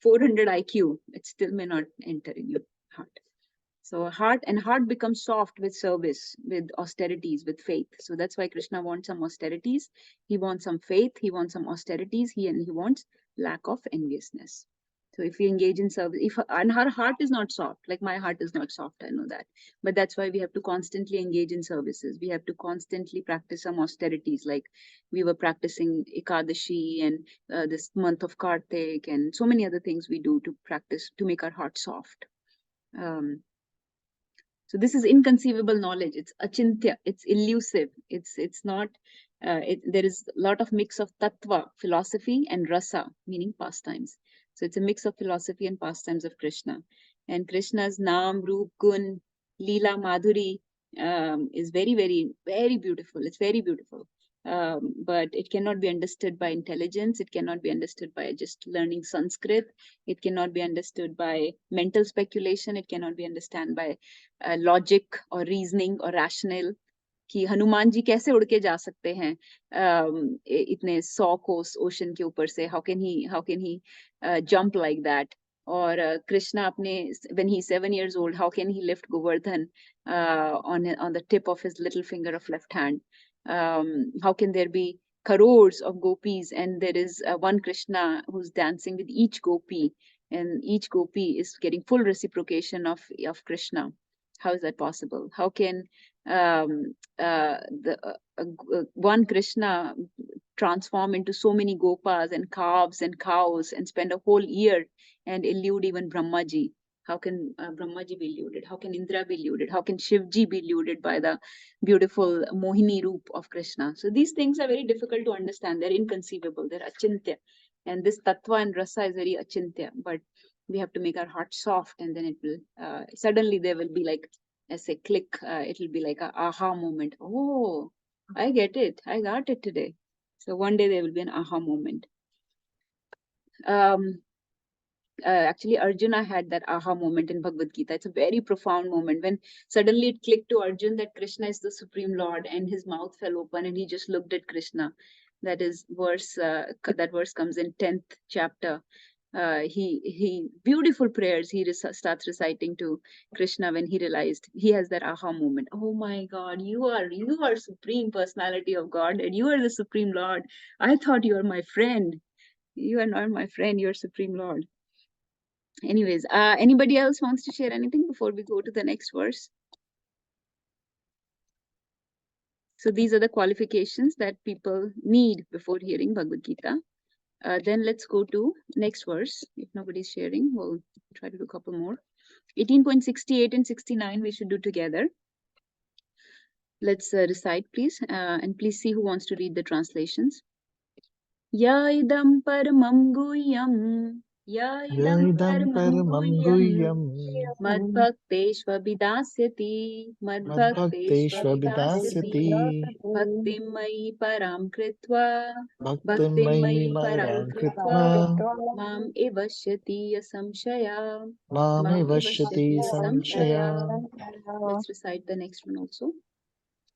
400 IQ. It still may not enter in your heart. So heart becomes soft with service, with austerities, with faith. So that's why Krishna wants some austerities. He wants some faith. He wants some austerities. He wants lack of enviousness. So if we engage in service, and her heart is not soft, like my heart is not soft, I know that. But that's why we have to constantly engage in services. We have to constantly practice some austerities, like we were practicing Ekadashi and this month of Kartik and so many other things we do to practice to make our heart soft. So this is inconceivable knowledge. It's achintya. It's elusive. It's not. There is a lot of mix of tattva, philosophy, and rasa, meaning pastimes. So it's a mix of philosophy and pastimes of Krishna. And Krishna's naam, roop, gun, leela, madhuri, is very, very, very beautiful. It's very beautiful. But it cannot be understood by intelligence. It cannot be understood by just learning Sanskrit. It cannot be understood by mental speculation. It cannot be understood by logic or reasoning or rational. कि हनुमान जी कैसे उड़ के जा सकते हैं इतने 100 कोस ocean के ऊपर से, how can he jump like that? और कृष्णा अपने when he's 7 years old, how can he lift Govardhan on the tip of his little finger of left hand? How can there be crores of gopis and there is one Krishna who's dancing with each gopi, and each gopi is getting full reciprocation of Krishna? How is that possible? How can one Krishna transform into so many gopas and calves and cows and spend a whole year and elude even Brahmaji? How can Brahmaji be eluded? How can Indra be eluded? How can Shivji be eluded by the beautiful Mohini Roop of Krishna? So these things are very difficult to understand. They're inconceivable. They're achintya. And this tattva and rasa is very achintya. But we have to make our heart soft, and then it will, suddenly there will be like, as a click, it'll be like a aha moment. Oh, I get it. I got it today. So one day there will be an aha moment. Actually, Arjuna had that aha moment in Bhagavad Gita. It's a very profound moment when suddenly it clicked to Arjun that Krishna is the Supreme Lord, and his mouth fell open and he just looked at Krishna. That is verse. That verse comes in 10th chapter. He beautiful prayers he starts reciting to Krishna when he realized he has that aha moment. Oh my God, you are Supreme Personality of God, and you are the Supreme Lord. I thought you are my friend. You are not my friend. You are Supreme Lord. Anyways, anybody else wants to share anything before we go to the next verse? So these are the qualifications that people need before hearing Bhagavad Gita. Then let's go to next verse. If nobody's sharing, we'll try to do a couple more. 18.68 and 69 we should do together. Let's recite, please. And please see who wants to read the translations. Ya idam paramam guhyam. Ya idam paramam guhyam. Madbhakteshvabidasyati. Madbhakteshvabidasyati. Bhaktim mayi param kritva. Bhaktim mayi param kritva. Mam evashyati asamshaya. Mame vashyati samshaya. Let's recite the next one also.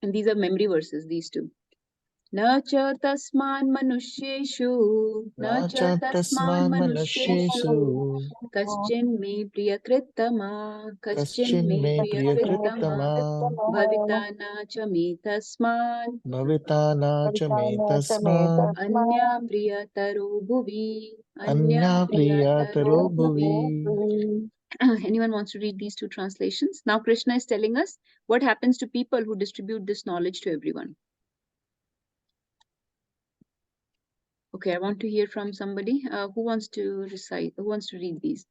And these are memory verses, these two. Na cha tasman manusyeshu. Na cha tasman manusyeshu. Kaschin me priyakritama. Kaschin me priyakritama. Bhavita na cha me tasman. Bhavita na cha me tasmat. Anya priyataro bhuvi. Anya priyataro bhuvi. Anyone wants to read these two translations? Now Krishna is telling us what happens to people who distribute this knowledge to everyone. Okay, I want to hear from somebody. Who wants to recite? Who wants to read these?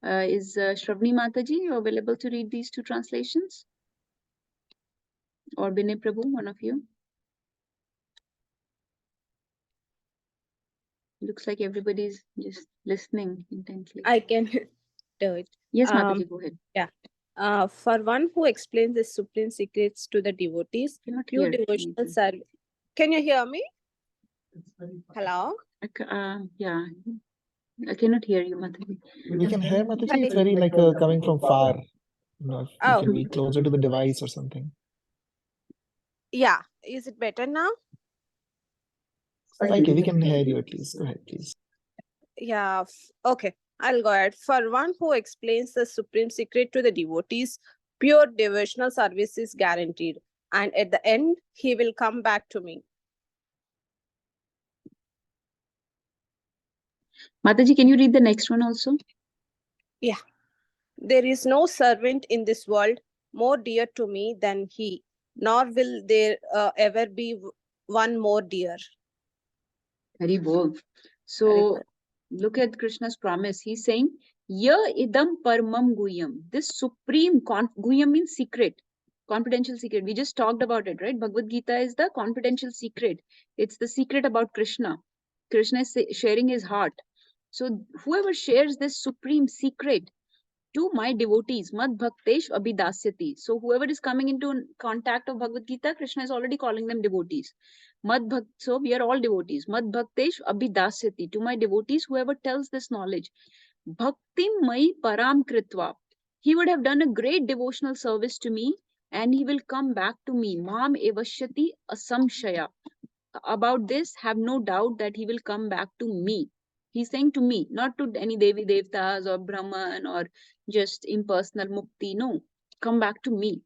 Is Shravani Mataji available to read these two translations? Or Binay Prabhu, one of you? Looks like everybody's just listening intently. I can do it. Yes, Mataji, go ahead. For one who explains the supreme secrets to the devotees, Cannot pure hear devotional anything. service. Can you hear me? Hello? Yeah, I cannot hear you, Mataji. We can hear Mataji. It's very like coming from far. No, you Oh. can be closer to the device or something. Yeah. Is it better now? Like we can hear you at least. Go ahead, please. Yeah. Okay. I'll go ahead. For one who explains the supreme secret to the devotees, pure devotional service is guaranteed. And at the end, he will come back to me. Mataji, can you read the next one also? Yeah. There is no servant in this world more dear to me than he, nor will there ever be one more dear. Hari bol. So look at Krishna's promise. He's saying, Ya idam paramam guhyam. This supreme, guhyam means secret, confidential secret. We just talked about it, right? Bhagavad Gita is the confidential secret. It's the secret about Krishna. Krishna is sharing his heart. So whoever shares this supreme secret to my devotees. Mad bhaktesh abhidasyati. So whoever is coming into contact of Bhagavad Gita, Krishna is already calling them devotees. So we are all devotees. Mad bhaktesh abhidasyati. To my devotees, whoever tells this knowledge. Bhaktim mai param kritva. He would have done a great devotional service to me and he will come back to me. Mam evashyati asamshaya. About this, have no doubt that he will come back to me. He's saying to me, not to any Devi Devtas or Brahman or just impersonal mukti. No, come back to me.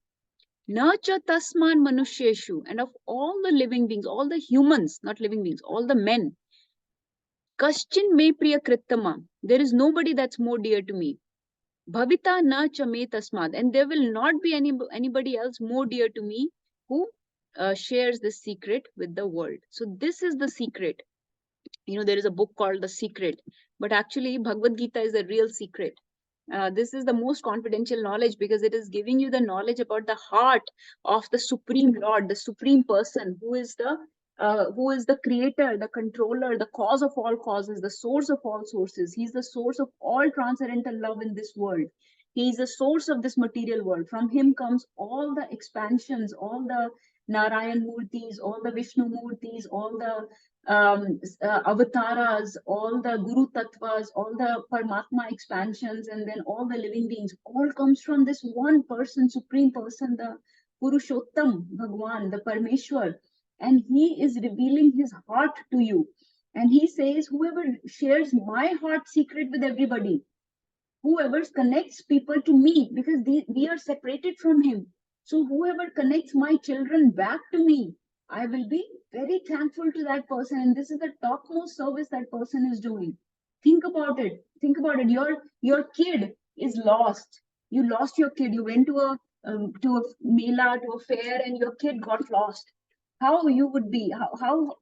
Nacha tasman manusheshu, and of all the living beings, all the humans, not living beings, all the men, Kaschin me priya krittama. There is nobody that's more dear to me. Bhavita na chame tasmad. And there will not be anybody else more dear to me who shares this secret with the world. So this is the secret. You know, there is a book called The Secret, but actually Bhagavad Gita is a real secret. This is the most confidential knowledge because it is giving you the knowledge about the heart of the Supreme Lord, the Supreme Person, who is the creator, the controller, the cause of all causes, the source of all sources. He's the source of all transcendental love in this world. He is the source of this material world. From him comes all the expansions, all the Narayan Murtis, all the Vishnu Murtis, all the avatars, all the Guru Tattvas, all the Paramatma expansions, and then all the living beings, all comes from this one person, Supreme Person, the Purushottam Bhagwan, the Parmeshwar. And he is revealing his heart to you. And he says, whoever shares my heart secret with everybody, whoever connects people to me, because we are separated from him. So whoever connects my children back to me, I will be very thankful to that person. And this is the topmost service that person is doing. Think about it. Think about it. Your kid is lost. You lost your kid. You went to a mela, to a fair, and your kid got lost. How you would be? How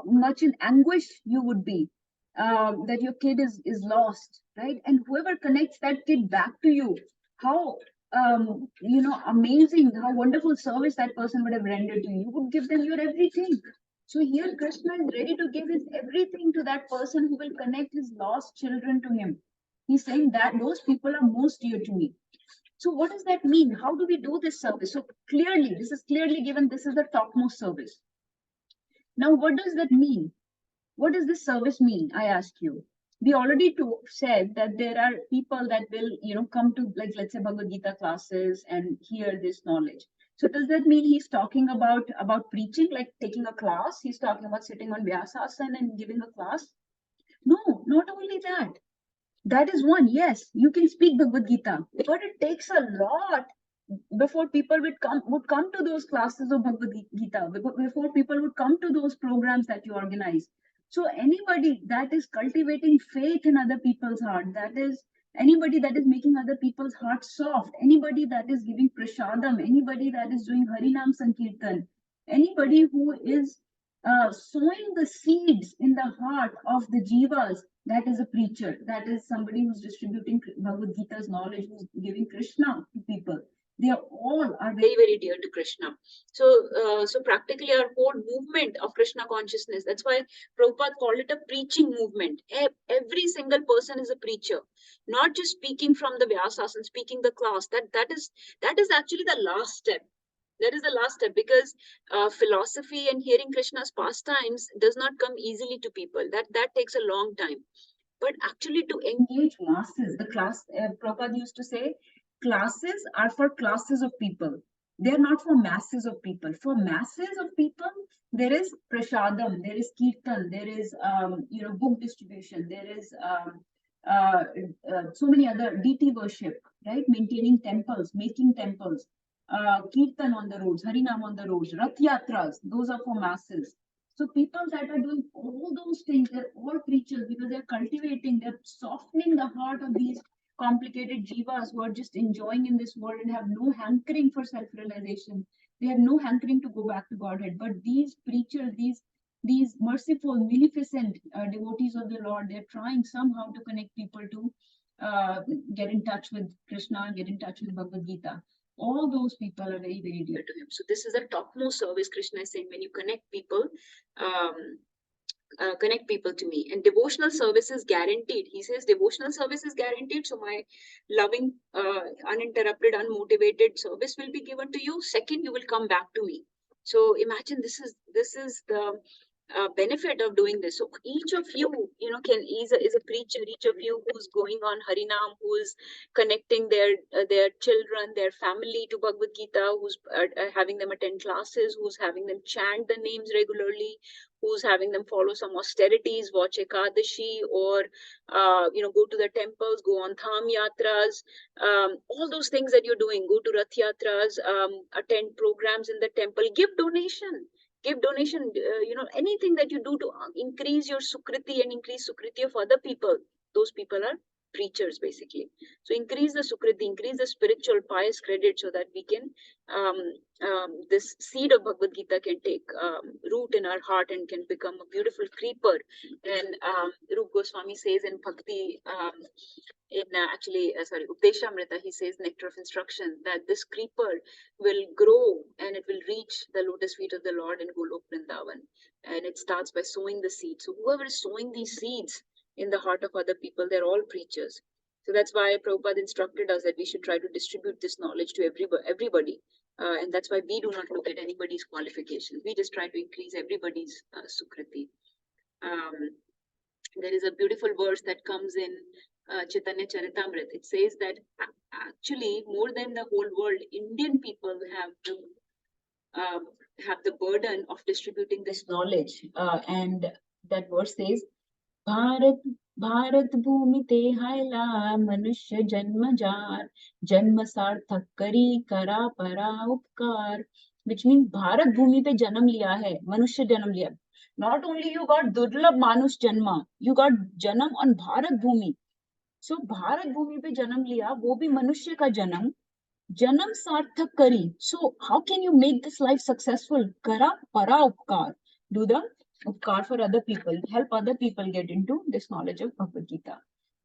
much in anguish you would be that your kid is lost, right? And whoever connects that kid back to you, how amazing, how wonderful service that person would have rendered to you. You would give them your everything. So here Krishna is ready to give his everything to that person who will connect his lost children to him. He's saying that those people are most dear to me. So what does that mean? How do we do this service? So clearly, this is clearly given, this is the topmost service. Now, what does that mean? What does this service mean? I ask you. We already said that there are people that will, come to, like, let's say Bhagavad Gita classes and hear this knowledge. So does that mean he's talking about preaching, like taking a class? He's talking about sitting on Vyasasana and giving a class? No, not only that. That is one. Yes, you can speak Bhagavad Gita, but it takes a lot before people would come to those classes of Bhagavad Gita, before people would come to those programs that you organize. So anybody that is cultivating faith in other people's heart, that is anybody that is making other people's hearts soft, anybody that is giving prashadam, anybody that is doing Harinam Sankirtan, anybody who is sowing the seeds in the heart of the jivas, that is a preacher, that is somebody who's distributing Bhagavad Gita's knowledge, who's giving Krishna to people. They all are very, very dear to Krishna. So practically our whole movement of Krishna consciousness, that's why Prabhupada called it a preaching movement. Every single person is a preacher, not just speaking from the Vyasas and speaking the class. That is actually the last step. That is the last step, because philosophy and hearing Krishna's pastimes does not come easily to people. That takes a long time. But actually to engage masses, the class, Prabhupada used to say, classes are for classes of people. They're not for masses of people. For masses of people, there is prashadam, there is kirtan, there is book distribution, there is so many other deity worship, right? Maintaining temples, making temples, kirtan on the roads, harinam on the roads, rath yatras. Those are for masses. So people that are doing all those things, they're all preachers because they're cultivating, they're softening the heart of these complicated jivas who are just enjoying in this world and have no hankering for self-realization. They have no hankering to go back to Godhead. But these preachers, these merciful, munificent devotees of the Lord, they're trying somehow to connect people to get in touch with Krishna, get in touch with Bhagavad Gita. All those people are very, very dear to him. So this is the topmost service Krishna is saying. When you connect people, connect people to me. And devotional service is guaranteed. He says devotional service is guaranteed. So my loving, uninterrupted, unmotivated service will be given to you. Second, you will come back to me. So imagine this is the benefit of doing this. So each of you, is a preacher. Each of you who's going on Harinam, who is connecting their children, their family to Bhagavad Gita, who's having them attend classes, who's having them chant the names regularly, who's having them follow some austerities, watch Ekadashi, or go to the temples, go on Dham Yatras, all those things that you're doing, go to Rath Yatras, attend programs in the temple, give donation. Give donation, anything that you do to increase your sukriti and increase sukriti of other people. Those people are preachers, basically. So increase the sukriti, increase the spiritual pious credit, so that we can this seed of Bhagavad Gita can take root in our heart and can become a beautiful creeper. And Rup Goswami says in Bhakti, Updeshamrita, he says, Nectar of Instruction, that this creeper will grow and it will reach the lotus feet of the Lord in Golok Vrindavan. And it starts by sowing the seed. So whoever is sowing these seeds in the heart of other people, they're all preachers. So that's why Prabhupada instructed us that we should try to distribute this knowledge to everybody. And that's why we do not look at anybody's qualifications. We just try to increase everybody's sukriti. There is a beautiful verse that comes in Chaitanya Charitamrita. It says that actually, more than the whole world, Indian people have the burden of distributing this knowledge. And that verse says, Bharat Bharat Bhumi te haila manushya janma jar janma sarthak kari kara para upkar, which means Bharat Bhumi pe janam liya hai, manushya janam liya. Not only you got Durlabh Manush Janma, you got Janam on Bharat Bhumi. So Bharat Bhumi pe janam liya, wo bhi manushya ka janam sarthak kari. So how can you make this life successful? Kara para upkar. Do the upkar for other people, help other people get into this knowledge of Bhagavad Gita.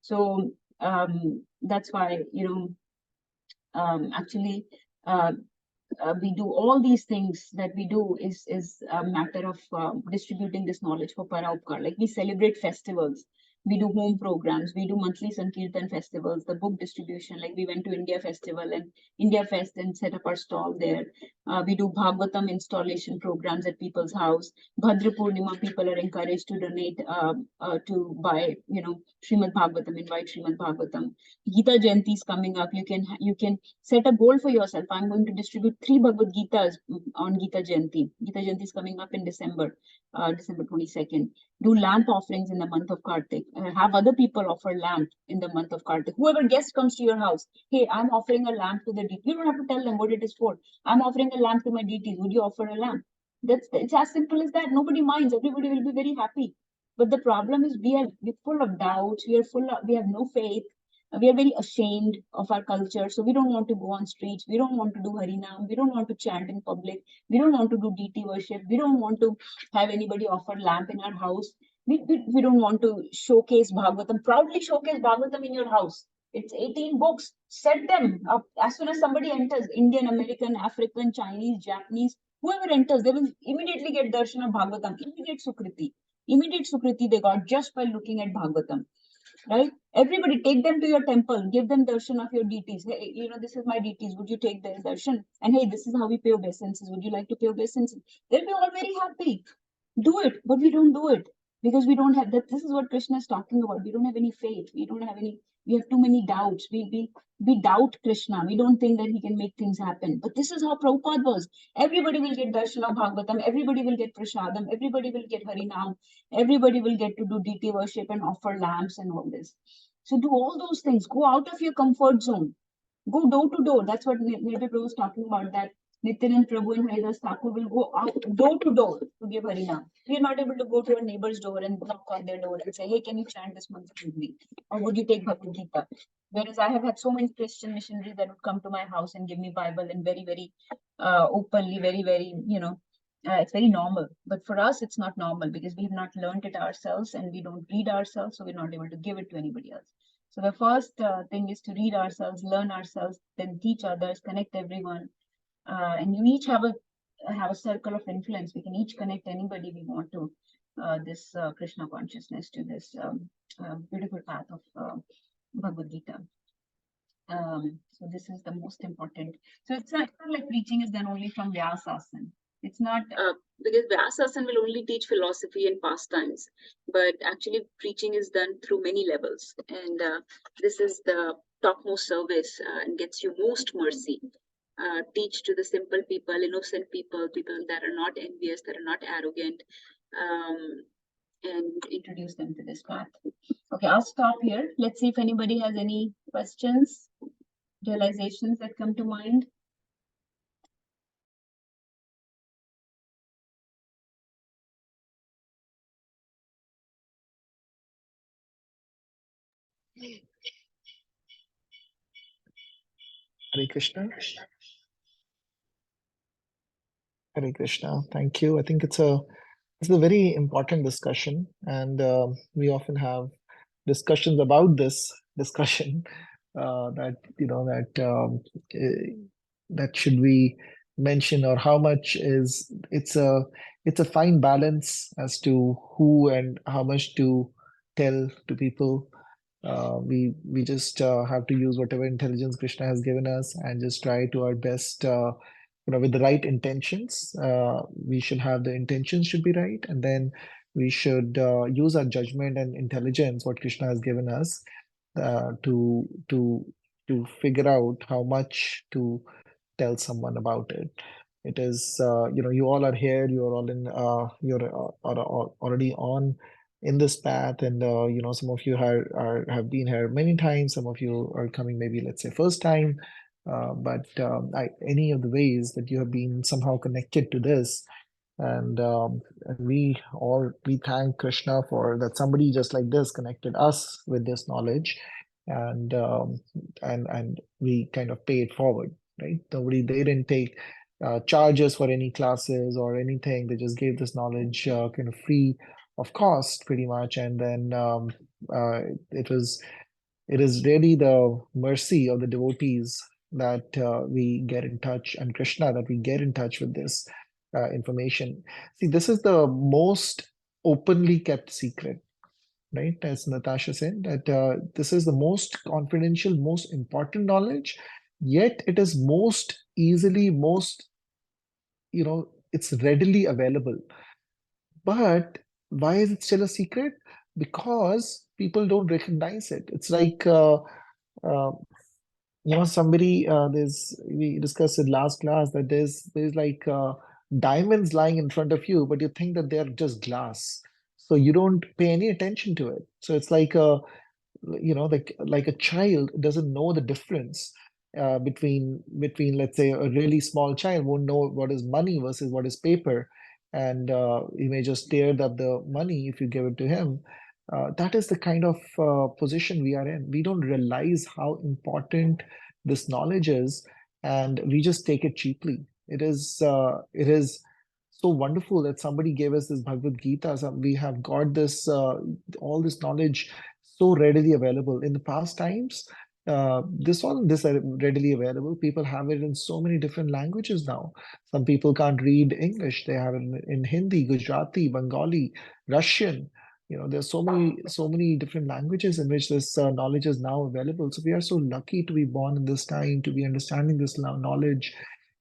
So that's why, actually, we do all these things that we do is a matter of distributing this knowledge for para upkar. Like we celebrate festivals. We do home programs, we do monthly Sankirtan festivals, the book distribution, like we went to India Festival and India Fest and set up our stall there. We do Bhagavatam installation programs at people's house. Bhadra Purnima, people are encouraged to donate to buy, Srimad Bhagavatam, invite Srimad Bhagavatam. Gita Jayanti is coming up. You can set a goal for yourself. I'm going to distribute 3 Bhagavad Gitas on Gita Jayanti. Gita Jayanti is coming up in December 22nd. Do lamp offerings in the month of Kartik. Have other people offer lamp in the month of Kartik. Whoever guest comes to your house, hey, I'm offering a lamp to the deity. You don't have to tell them what it is for. I'm offering a lamp to my deities. Would you offer a lamp? It's as simple as that. Nobody minds. Everybody will be very happy. But the problem is we're full of doubts. We have no faith. We are very ashamed of our culture. So we don't want to go on streets. We don't want to do Harinam. We don't want to chant in public. We don't want to do deity worship. We don't want to have anybody offer lamp in our house. We don't want to showcase Bhagavatam. Proudly showcase Bhagavatam in your house. It's 18 books. Set them up as soon as somebody enters, Indian, American, African, Chinese, Japanese, whoever enters, they will immediately get darshan of Bhagavatam. Immediate Sukriti they got just by looking at Bhagavatam. Right? Everybody take them to your temple, give them darshan of your deities. Hey, this is my deities. Would you take their darshan? And hey, this is how we pay obeisances. Would you like to pay obeisances? They'll be all very happy. Do it, but we don't do it because we don't have that. This is what Krishna is talking about. We don't have any faith. We have too many doubts. We doubt Krishna. We don't think that he can make things happen. But this is how Prabhupada was. Everybody will get darshan of Bhagavatam. Everybody will get prasadam. Everybody will get Harinam. Everybody will get to do deity worship and offer lamps and all this. So do all those things. Go out of your comfort zone. Go door to door. That's what Nirvay Prabhu was talking about, that Nityanand Prabhu and Haridas Thakur will go out door to door to give Harinam. We are not able to go to a neighbor's door and knock on their door and say, hey, can you chant this month with me? Or would you take Bhagavad Gita? Whereas I have had so many Christian missionaries that would come to my house and give me Bible and very, very openly, very, very, it's very normal. But for us, it's not normal because we have not learned it ourselves and we don't read ourselves, so we're not able to give it to anybody else. So the first thing is to read ourselves, learn ourselves, then teach others, connect everyone. And you each have a circle of influence. We can each connect anybody we want to. this Krishna consciousness, to this beautiful path of Bhagavad Gita. So this is the most important. So it's not like preaching is done only from Vyasasana. It's not because Vyasasana will only teach philosophy and pastimes, but actually preaching is done through many levels, and this is the topmost service and gets you most mercy. Teach to the simple people, innocent people, people that are not envious, that are not arrogant, and introduce them to this path. Okay, I'll stop here. Let's see if anybody has any questions, realizations that come to mind. Hare Krishna. Hare Krishna. Thank you. I think it's a very important discussion, and we often have discussions about this discussion that that should we mention, or how much is it's a fine balance as to who and how much to tell to people. We just have to use whatever intelligence Krishna has given us and just try to our best, with the right intentions. We should have the intentions should be right, and then we should use our judgment and intelligence, what Krishna has given us, to figure out how much to tell someone about it. It is, you all are here, you are all are already on in this path, and some of you have been here many times, some of you are coming maybe, let's say, first time. But any of the ways that you have been somehow connected to this, and we thank Krishna for that, somebody just like this connected us with this knowledge, and and we kind of pay it forward, right? They didn't take charges for any classes or anything. They just gave this knowledge kind of free of cost, pretty much. And then uh, it was it is really the mercy of the devotees that we get in touch, and Krishna, that we get in touch with this information. See, this is the most openly kept secret, right? As Natasha said, that this is the most confidential, most important knowledge, yet it is most easily, it's readily available. But why is it still a secret? Because people don't recognize it. It's like, uh, somebody, we discussed in last class that there's like diamonds lying in front of you, but you think that they're just glass. So you don't pay any attention to it. So it's like like a child doesn't know the difference between, let's say, a really small child won't know what is money versus what is paper, and he may just tear up the money if you give it to him. That is the kind of position we are in. We don't realize how important this knowledge is, and we just take it cheaply. It is so wonderful that somebody gave us this Bhagavad Gita. So we have got this all this knowledge so readily available. In the past times, this are readily available. People have it in so many different languages now. Some people can't read English. They have it in Hindi, Gujarati, Bengali, Russian. There's so many different languages in which this knowledge is now available. So we are so lucky to be born in this time, to be understanding this knowledge.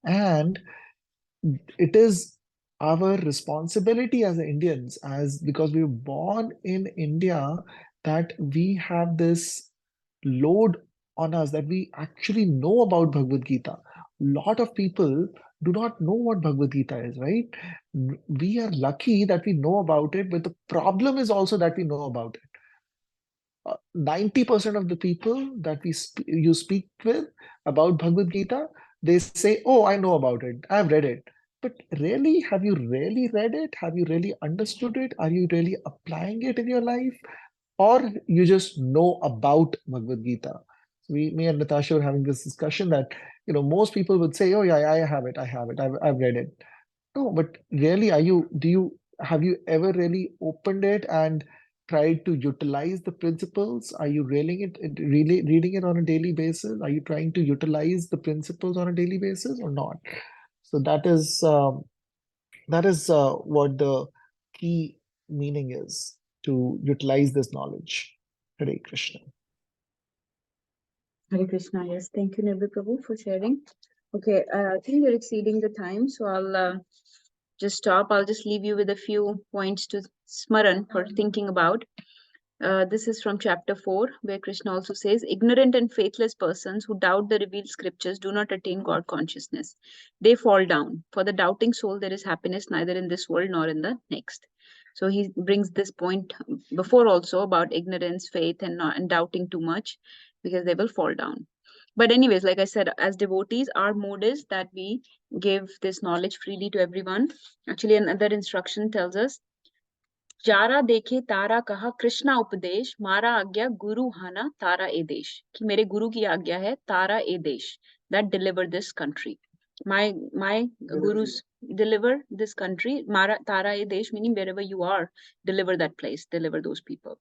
And it is our responsibility as Indians, as because we were born in India, that we have this load on us, that we actually know about Bhagavad Gita. Lot of people do not know what Bhagavad Gita is, right? We are lucky that we know about it, but the problem is also that we know about it. 90% of the people that you speak with about Bhagavad Gita, they say, "Oh, I know about it. I've read it." But really, have you really read it? Have you really understood it? Are you really applying it in your life? Or you just know about Bhagavad Gita? Me and Natasha were having this discussion that, most people would say, "Oh, yeah, I have it. I have it. I've read it." No, but really, have you ever really opened it and tried to utilize the principles? Are you really reading it on a daily basis? Are you trying to utilize the principles on a daily basis or not? So that is what the key. meaning is to utilize this knowledge. Hare Krishna. Hare Krishna. Yes, thank you, Nirvi Prabhu, for sharing. Okay, I think you're exceeding the time, so I'll just stop. I'll just leave you with a few points to smaran for thinking about. This is from chapter 4, where Krishna also says, ignorant and faithless persons who doubt the revealed scriptures do not attain God consciousness. They fall down. For the doubting soul, there is happiness neither in this world nor in the next. So he brings this point before also about ignorance, faith, and doubting too much, because they will fall down. But anyways, like I said, as devotees, our mode is that we give this knowledge freely to everyone. Actually, another instruction tells us, जारा देखे तारा कहा कृष्णा उपदेश मारा आज्ञा गुरु हाना तारा ए देश कि मेरे गुरु की आज्ञा है तारा ए देश that deliver this country. My gurus deliver this country. Mara tara e desh, meaning wherever you are, deliver that place, deliver those people.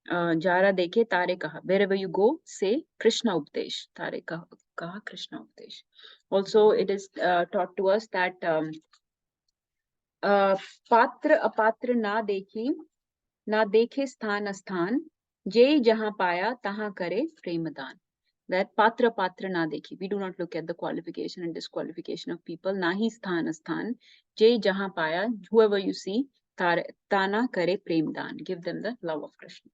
Jara dekhe tare kaha, wherever you go, say Krishna updesh. Tare kaha Krishna updesh. Also, it is taught to us that पात्र अपात्र ना देखे स्थान अस्थान जे जहां पाया तहां करे Premdan. That patra patra na dekhi, we do not look at the qualification and disqualification of people. Na hi sthan asthan, je jahan paya, whoever you see, tana kare premdan, give them the love of Krishna.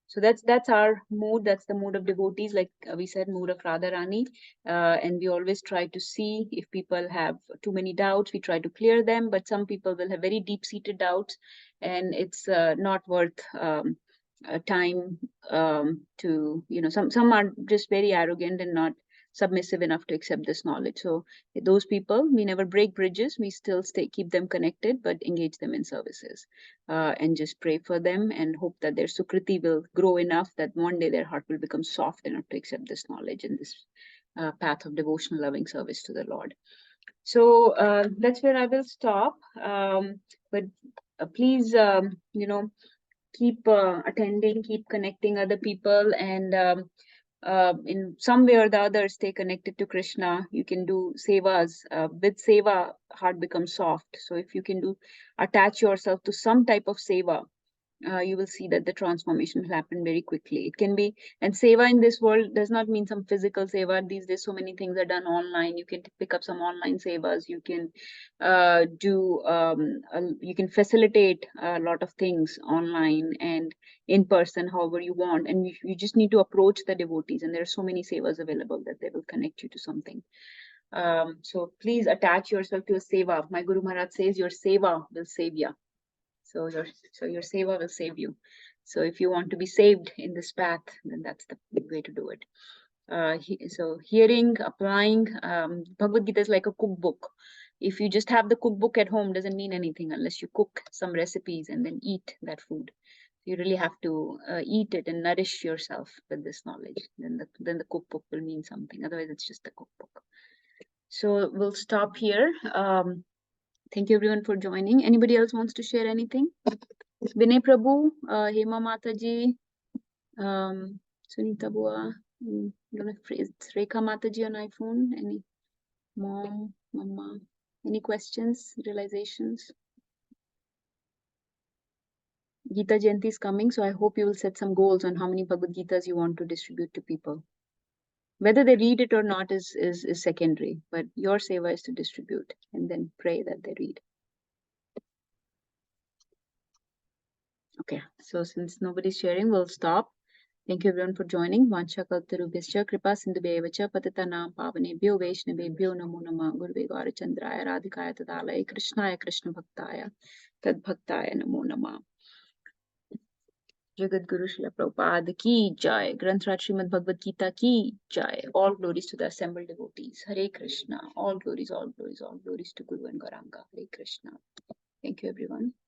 So that's our mood. That's the mood of devotees, like we said, mood of Radharani. And we always try to see if people have too many doubts, we try to clear them. But some people will have very deep-seated doubts, and it's not worth time to, some are just very arrogant and not submissive enough to accept this knowledge. So those people, we never break bridges. We still keep them connected, but engage them in services. And just pray for them and hope that their sukriti will grow enough that one day their heart will become soft enough to accept this knowledge and this path of devotional loving service to the Lord. So that's where I will stop. But please, keep attending, keep connecting other people, and in some way or the other, stay connected to Krishna. You can do sevas. With seva, heart becomes soft. So if you can attach yourself to some type of seva, you will see that the transformation will happen very quickly. It can be, and seva in this world does not mean some physical seva. These days, so many things are done online. You can pick up some online sevas. You can you can facilitate a lot of things online and in person, however you want. And you just need to approach the devotees. And there are so many sevas available that they will connect you to something. So please attach yourself to a seva. My Guru Maharaj says your seva will save you. So your seva will save you. So if you want to be saved in this path, then that's the way to do it. So hearing, applying, Bhagavad Gita is like a cookbook. If you just have the cookbook at home, doesn't mean anything unless you cook some recipes and then eat that food. You really have to eat it and nourish yourself with this knowledge. Then the cookbook will mean something. Otherwise, it's just a cookbook. So we'll stop here. Thank you everyone for joining. Anybody else wants to share anything? Vinay Prabhu, Hema Mataji, Sunita Bua, I'm gonna phrase Rekha Mataji on iPhone. Any mom, mama, any questions, realizations? Gita Jayanti is coming, so I hope you will set some goals on how many Bhagavad Gitas you want to distribute to people. Whether they read it or not is secondary, but your seva is to distribute and then pray that they read. Okay, so since nobody's sharing, we'll stop. Thank you everyone for joining. Vancha kaltarubhyascha kripa sindhubhyevacha patitanam pavanebhyo vaishnavebhyo namo namah gurve gaurachandraya radhikaya tadalaya krishnaya krishna bhaktaya tadbhaktaya namo namah. Jagat Guru Srila Prabhupada ki jai. Granth Raj Srimad Bhagavad Gita ki jai. All glories to the assembled devotees. Hare Krishna. All glories, all glories, all glories to Guru and Gauranga. Hare Krishna. Thank you everyone.